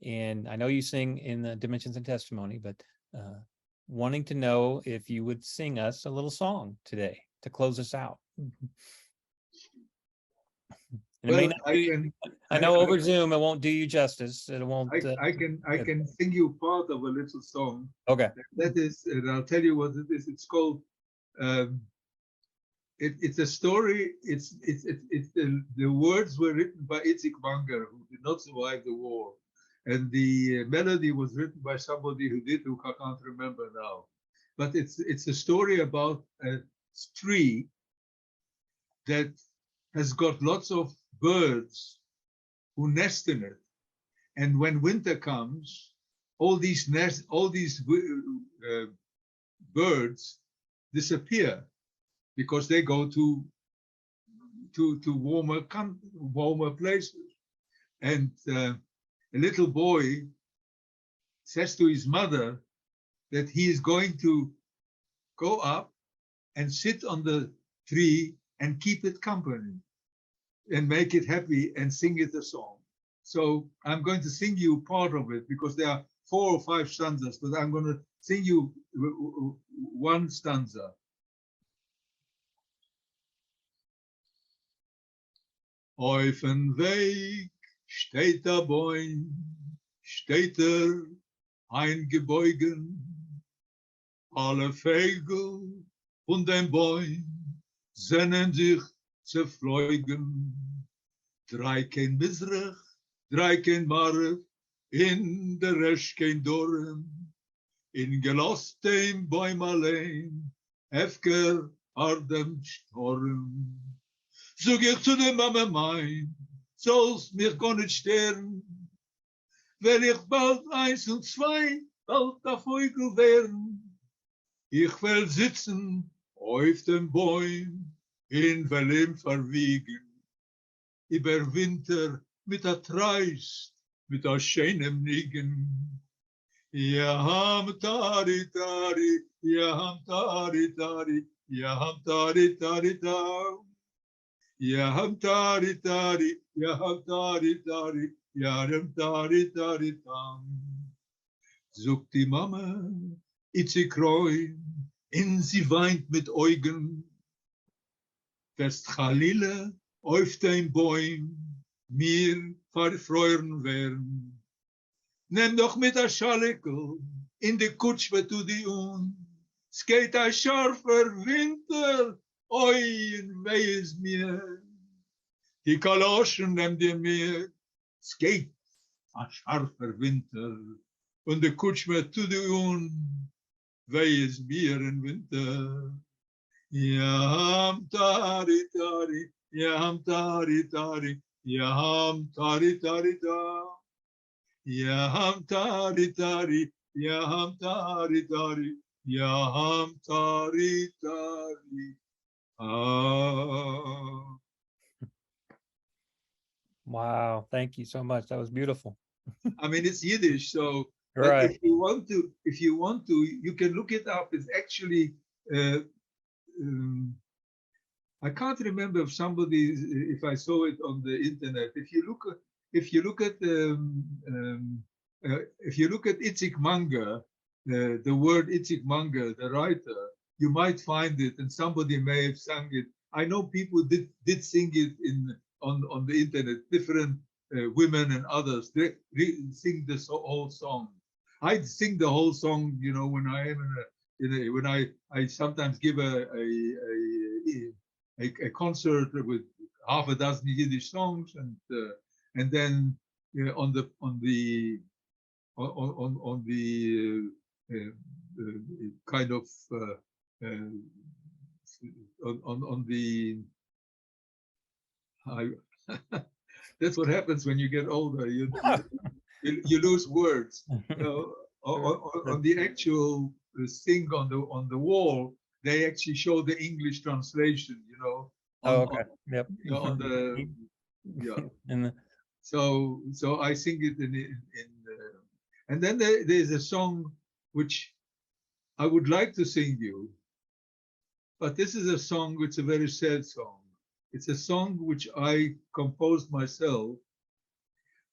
And I know you sing in the Dimensions and Testimony, but wanting to know if you would sing us a little song today to close us out. And Well, it may not I know over Zoom it won't do you justice. It won't. I can sing you part of a little song. Okay. That is, and I'll tell you what it is. It's called. It's a story. The words were written by Itzik Manger, who did not survive the war, and the melody was written by somebody who I can't remember now. But it's a story about a tree that has got lots of birds who nest in it, and when winter comes, all these birds disappear because they go to warmer places. And a little boy says to his mother that he is going to go up and sit on the tree and keep it company and make it happy and sing it a song. So I'm going to sing you part of it because there are 4 or 5 stanzas, but I'm going to sing you one stanza. Auf dem Weg steht der Bäum, steht eingebeugen. Alle Vögel von dem Bäum sehnen sich zu fliegen. Drei kein Mizrach, drei kein Marv, in der Rest kein Dorn. In gelost dem Bäum allein, Efker ardem Storm. Sog ich zu der Mama mein, sollst mich gar nicht sterben, wenn ich bald 1 und 2, bald der Vogel werden. Ich will sitzen auf dem Bäum, in Velem verwiegen, über Winter mit der Treist, mit der schönen Nigen. Ja ham tari tari, ja ham tari tari, ja ham tari tari tari. Ja ham tari tari, ja ham tari tari, ja ham tari tari tam. Sucht die Mama, ich kreun, in sie weint mit Augen. Wirst Chalile auf den Bäum, mir verfreuen werden. Nimm doch mit der Schalekel in die Kutsch, wo du die Es geht ein scharfer Winter, oi, in weh es mir. Die Kaloschen nimm dir mir. Es geht ein scharfer Winter. Und die Kutsch, wo du die weh es mir in Winter. Ja, tari, tari, ja, tari, tari, ja, tari, tari, tari. Yaham tari tari, yaham tari tari, yaham tari tari. Ah. Wow, thank you so much. That was beautiful. I mean, it's Yiddish, so Right. if you want to, you can look it up. It's actually, I can't remember if I saw it on the internet. If you look at Itzik Manga, the word Itzik Manga, the writer, you might find it, and somebody may have sung it. I know people did sing it on the internet. Different women and others they sing this whole song. I sing the whole song, you know, when I am when I sometimes give a concert with half a dozen Yiddish songs, and then on the kind of on the that's what happens when you get older. You lose words. On the actual thing on the wall, they actually show the English translation. You know. Okay. Yep. On the And so I sing it and then there's a song which I would like to sing you, but this is a song which is a very sad song. It's a song which I composed myself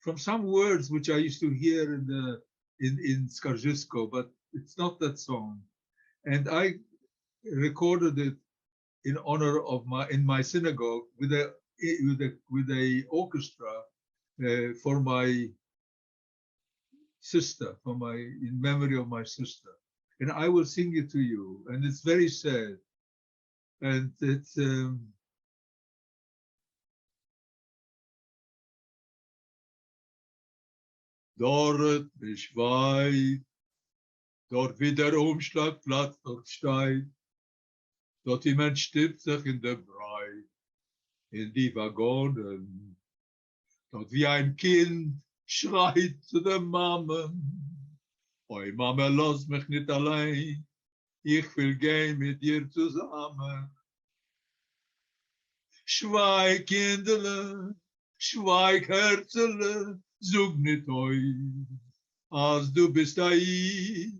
from some words which I used to hear in Skarżysko, but it's not that song. And I recorded it in honor of my synagogue with a orchestra for my sister, in memory of my sister. And I will sing it to you. And it's very sad. And it's dort nicht weit, dort wie der Umschlagplatz dort steigt, dort jemand stirbt sich in der Breit, in die Waggonen, dort wie ein Kind schreit zu der Mama, oi Mama, lass mich nicht allein, ich will gehen mit dir zusammen. Schweig, Kinderle, schweig, Herzele, sag nicht euch, als du bist ein,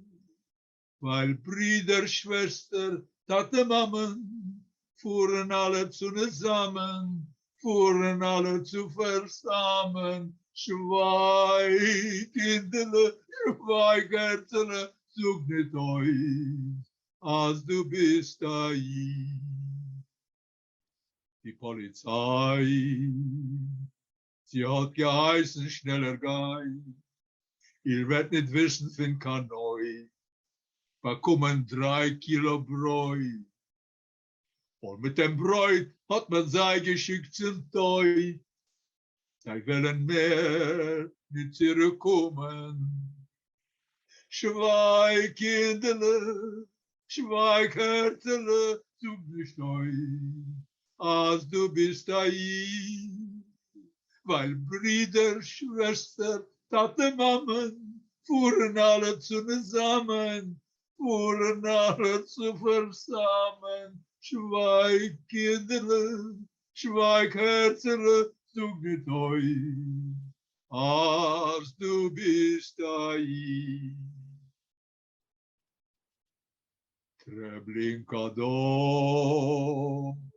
weil Brüder, Schwester, Tate, Mammen, fuhren alle zusammen, fuhren alle zu versammen. Schweig, Kinderle, schweig, Herzele, sag nicht euch, als du bist ein. Die Polizei, sie hat geheißen, schneller Gei. Ihr werdet nicht wissen, von Kanoi. Da kommen 3 Kilo Bräu. Und mit dem Bräu hat man sei geschickt zum Toi. Sie wollen mehr nicht zurückkommen. Schweig, Kinderle, schweig, Herzele, du bist als du bist weil Brüder, Schwester, Tate, Mammen, fuhren alle zusammen, fuhren alle zu versammeln. Schweig, Kinderle, schweig, Herzele, du bist als du bist Treblinka-Dom.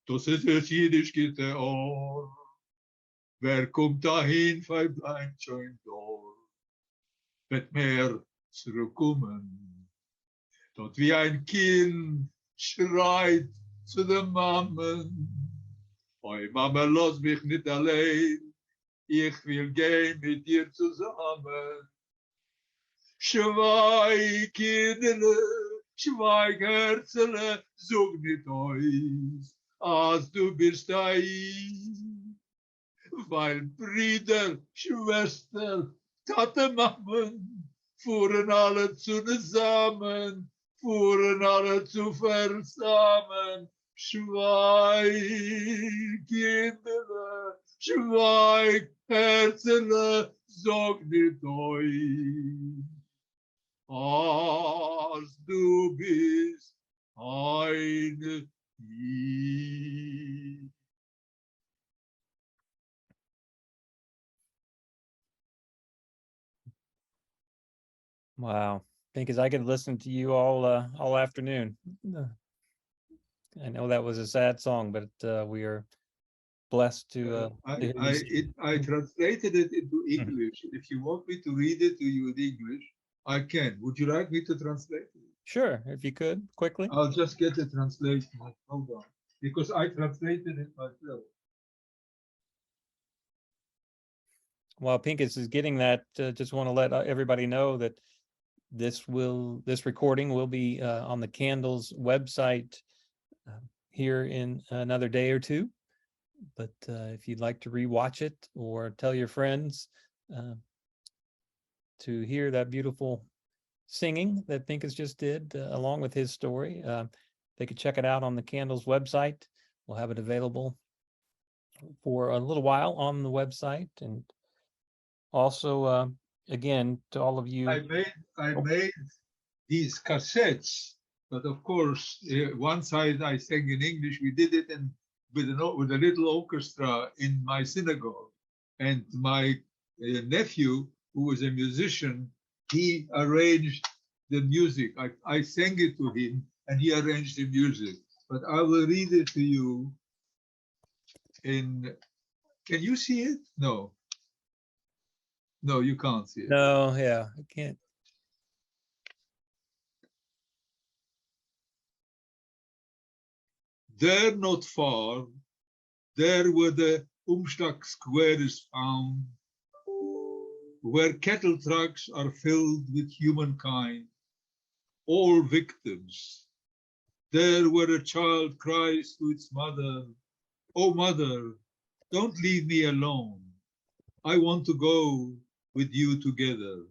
Das ist das Jiddisch Ohr. Wer kommt dahin, verbleibt schon dort. Wird mehr zurückkommen. Dort wie ein Kind schreit zu der Mammen. Oi, Mama, lass mich nicht allein. Ich will gehen mit dir zusammen. Schweig, Kindle, schweig, Herzele, sag nicht euch, als du bist weil Brüder, Schwester, Tate, Mammen, fuhren alle zusammen, fuhren alle zu versammeln. Schweig, Kindle, schweig, Herzele, sag nicht euch. Als du bist eine Liebe. Wow. Because I could listen to you all afternoon. I know that was a sad song, but we are blessed to hear you sing. I translated it into English. If you want me to read it to you in English, I can. Would you like me to translate it? Sure, if you could, quickly. I'll just get the translation. Hold on. Because I translated it myself. While Pinchas is getting that, just want to let everybody know that this recording will be on the Candles website here in another day or two. But if you'd like to rewatch it or tell your friends to hear that beautiful singing that Pinchas just did, along with his story, they could check it out on the Candles website. We'll have it available for a little while on the website. And also, again, to all of you. I made these cassettes, but of course, one side I sang in English. We did it with a little orchestra in my synagogue, and my nephew, who was a musician, he arranged the music. I sang it to him, and he arranged the music. But I will read it to you. Can you see it? No. No, you can't see it. No, yeah, I can't. There not far, there where the Umschlag Square is found, where cattle trucks are filled with humankind, all victims. There where a child cries to its mother, "Oh mother, don't leave me alone. I want to go with you together.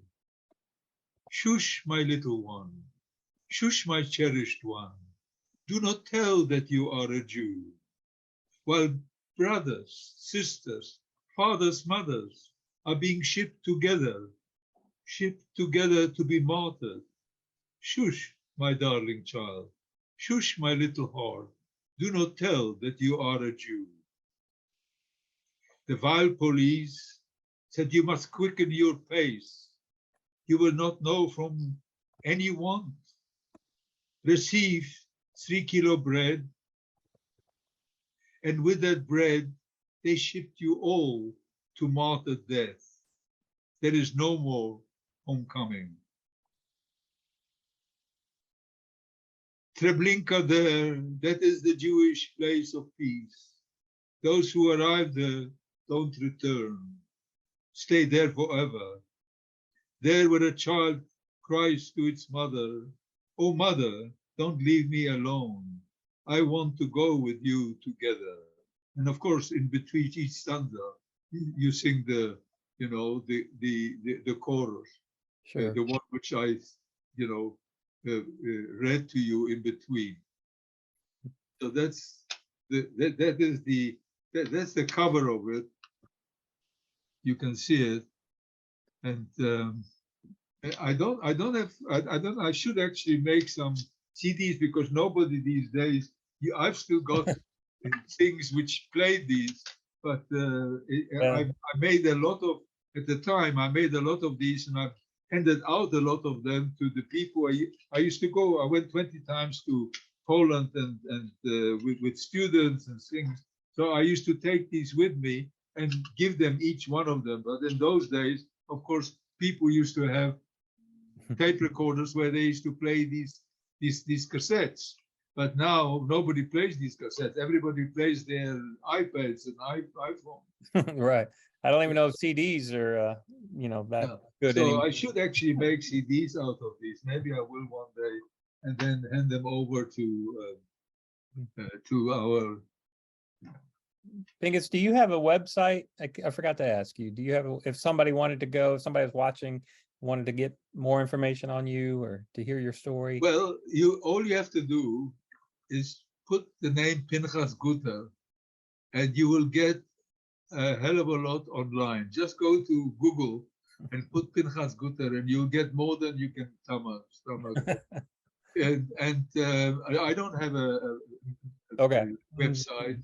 Shush, my little one. Shush, my cherished one. Do not tell that you are a Jew. While brothers, sisters, fathers, mothers are being shipped together to be martyred. Shush, my darling child. Shush, my little heart. Do not tell that you are a Jew." The vile police said, "You must quicken your pace. You will not know from any want. Receive 3 kilo bread." And with that bread, they shipped you all to martyred death. There is no more homecoming. Treblinka there, that is the Jewish place of peace. Those who arrive there don't return, stay there forever. There where a child cries to its mother, "Oh mother, don't leave me alone. I want to go with you together." And of course, in between each stanza, you sing the, you know, the chorus, Sure. the one which I, you know, read to you in between. So that's that's the cover of it. You can see it, and I should actually make some CDs because nobody these days. I've still got things which played these, but I made a lot of at the time. I made a lot of these, and I've handed out a lot of them to the people. I used to go. I went 20 times to Poland and with students and things. So I used to take these with me and give them each one of them. But in those days, of course, people used to have tape recorders where they used to play these cassettes. But now nobody plays these cassettes. Everybody plays their iPads and iPhones. Right. I don't even know if CDs are, you know, that good So anymore. I should actually make CDs out of these. Maybe I will one day, and then hand them over to our. Pinchas, do you have a website? I forgot to ask you. Do you have, if somebody wanted to go, if somebody was watching, wanted to get more information on you or to hear your story? Well, all you have to do is put the name Pinchas Gutter, and you will get a hell of a lot online. Just go to Google and put Pinchas Gutter, and you'll get more than you can stomach. and I don't have a website,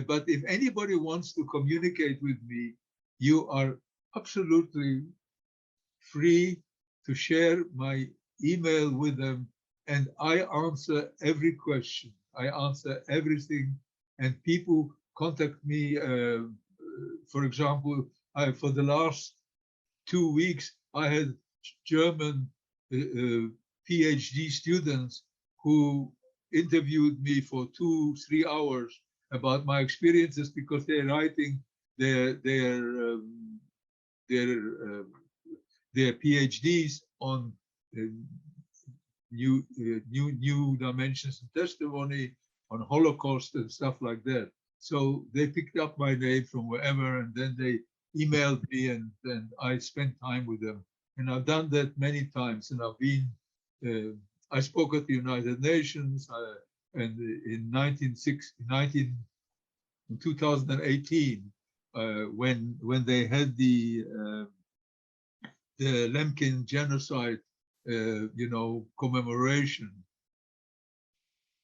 but if anybody wants to communicate with me, you are absolutely free to share my email with them, and I answer every question. I answer everything, and people contact me. For example, for the last 2 weeks, I had German PhD students who interviewed me for 2-3 hours about my experiences because they're writing their PhDs on new dimensions of testimony, on Holocaust and stuff like that. So they picked up my name from wherever, and then they emailed me, and I spent time with them. And I've done that many times. And I've been, I spoke at the United Nations, and in 2018, when they had the Lemkin genocide, commemoration.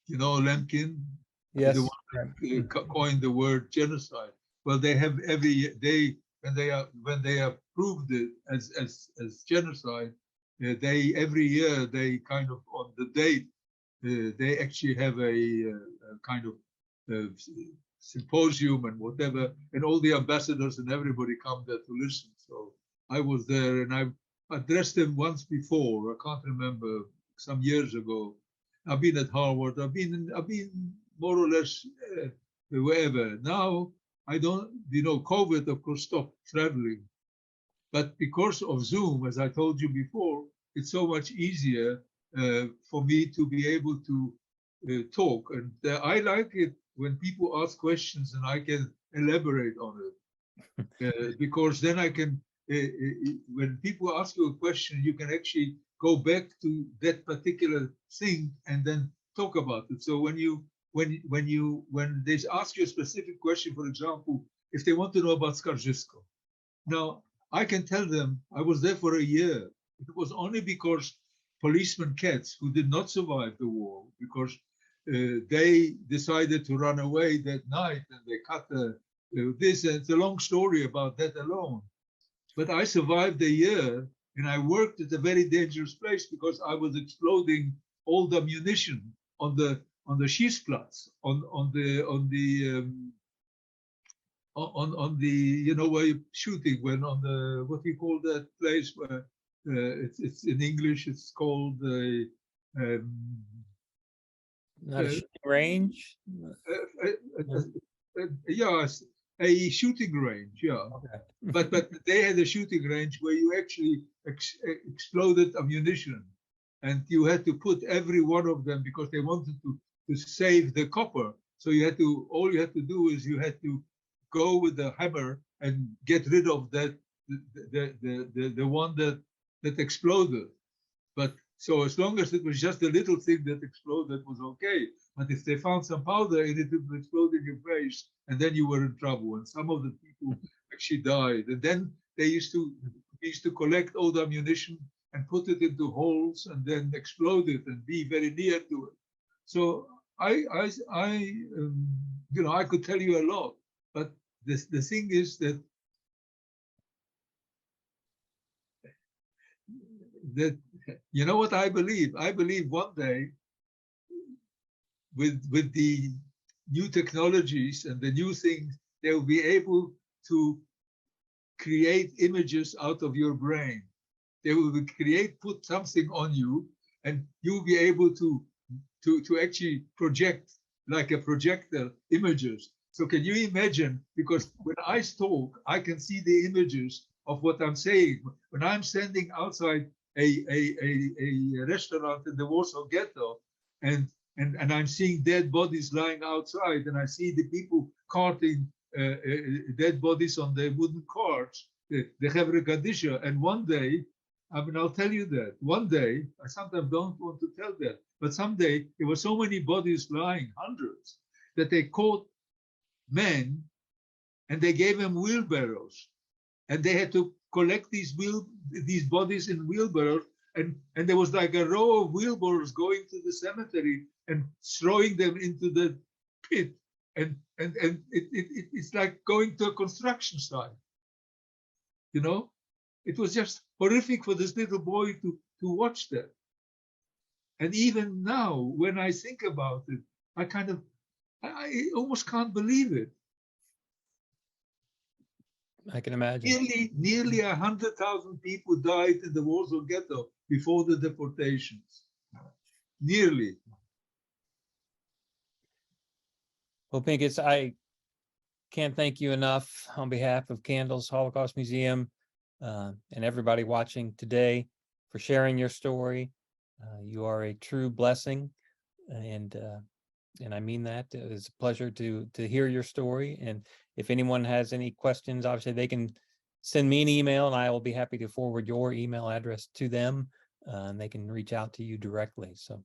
You know Lemkin? Yes. The one that coined the word genocide. Well, they have when they approved it as genocide, every year they kind of on the date they actually have a kind of symposium and whatever, and all the ambassadors and everybody come there to listen. So I was there, and I addressed them once before. I can't remember, some years ago. I've been at Harvard. I've been more or less wherever. Now I don't. COVID of course stopped traveling, but because of Zoom, as I told you before, it's so much easier for me to be able to talk, and I like it when people ask questions and I can elaborate on it, because then I can. When people ask you a question, you can actually go back to that particular thing and then talk about it. So when they ask you a specific question, for example, if they want to know about Skarżysko, now I can tell them I was there for a year. It was only because policeman cats who did not survive the war, because they decided to run away that night, and they cut this. And it's a long story about that alone. But I survived a year, and I worked at a very dangerous place because I was exploding old ammunition on the Schießplatz, on the where you're shooting, when on the, what do you call that place where it's in English it's called Not a shooting range? Yes, a shooting range, yeah. Okay. But they had a shooting range where you actually exploded ammunition, and you had to put every one of them because they wanted to save the copper. So all you had to do is you had to go with the hammer and get rid of that the one that exploded. But so as long as it was just a little thing that exploded, was okay. But if they found some powder in it, it would explode in your face, and then you were in trouble. And some of the people actually died. And then we used to collect old ammunition and put it into holes and then explode it and be very near to it. So I could tell you a lot, but the thing is that you know what I believe? I believe one day, with the new technologies and the new things, they will be able to create images out of your brain. They will put something on you, and you'll be able to actually project, like a projector, images. So can you imagine? Because when I talk, I can see the images of what I'm saying. When I'm standing outside a restaurant in the Warsaw Ghetto, and I'm seeing dead bodies lying outside, and I see the people carting dead bodies on their wooden carts, the Chevre Kadisha. And one day, I'll tell you that. One day, I sometimes don't want to tell that, but someday there were so many bodies lying, hundreds, that they caught men and they gave them wheelbarrows, and they had to collect these bodies in wheelbarrows, and there was like a row of wheelbarrows going to the cemetery and throwing them into the pit, and it's like going to a construction site. You know, it was just horrific for this little boy to watch that. And even now, when I think about it, I almost can't believe it. I can imagine. Nearly 100,000 people died in the Warsaw Ghetto before the deportations. Nearly. Well, Pinchas, I can't thank you enough on behalf of Candles Holocaust Museum and everybody watching today for sharing your story. You are a true blessing, and I mean that. It's a pleasure to hear your story. And if anyone has any questions, obviously they can send me an email, and I will be happy to forward your email address to them, and they can reach out to you directly. So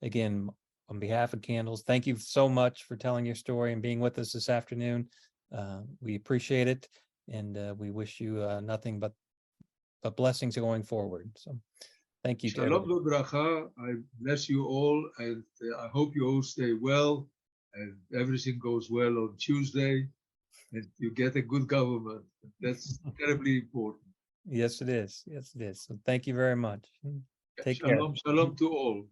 again, on behalf of Candles, thank you so much for telling your story and being with us this afternoon. We appreciate it, and we wish you nothing but blessings going forward. So thank you. Shalom v'bracha. I bless you all, and I hope you all stay well, and everything goes well on Tuesday, and you get a good government. That's terribly important. Yes, it is. Yes, it is. So thank you very much. Take care. Shalom to all.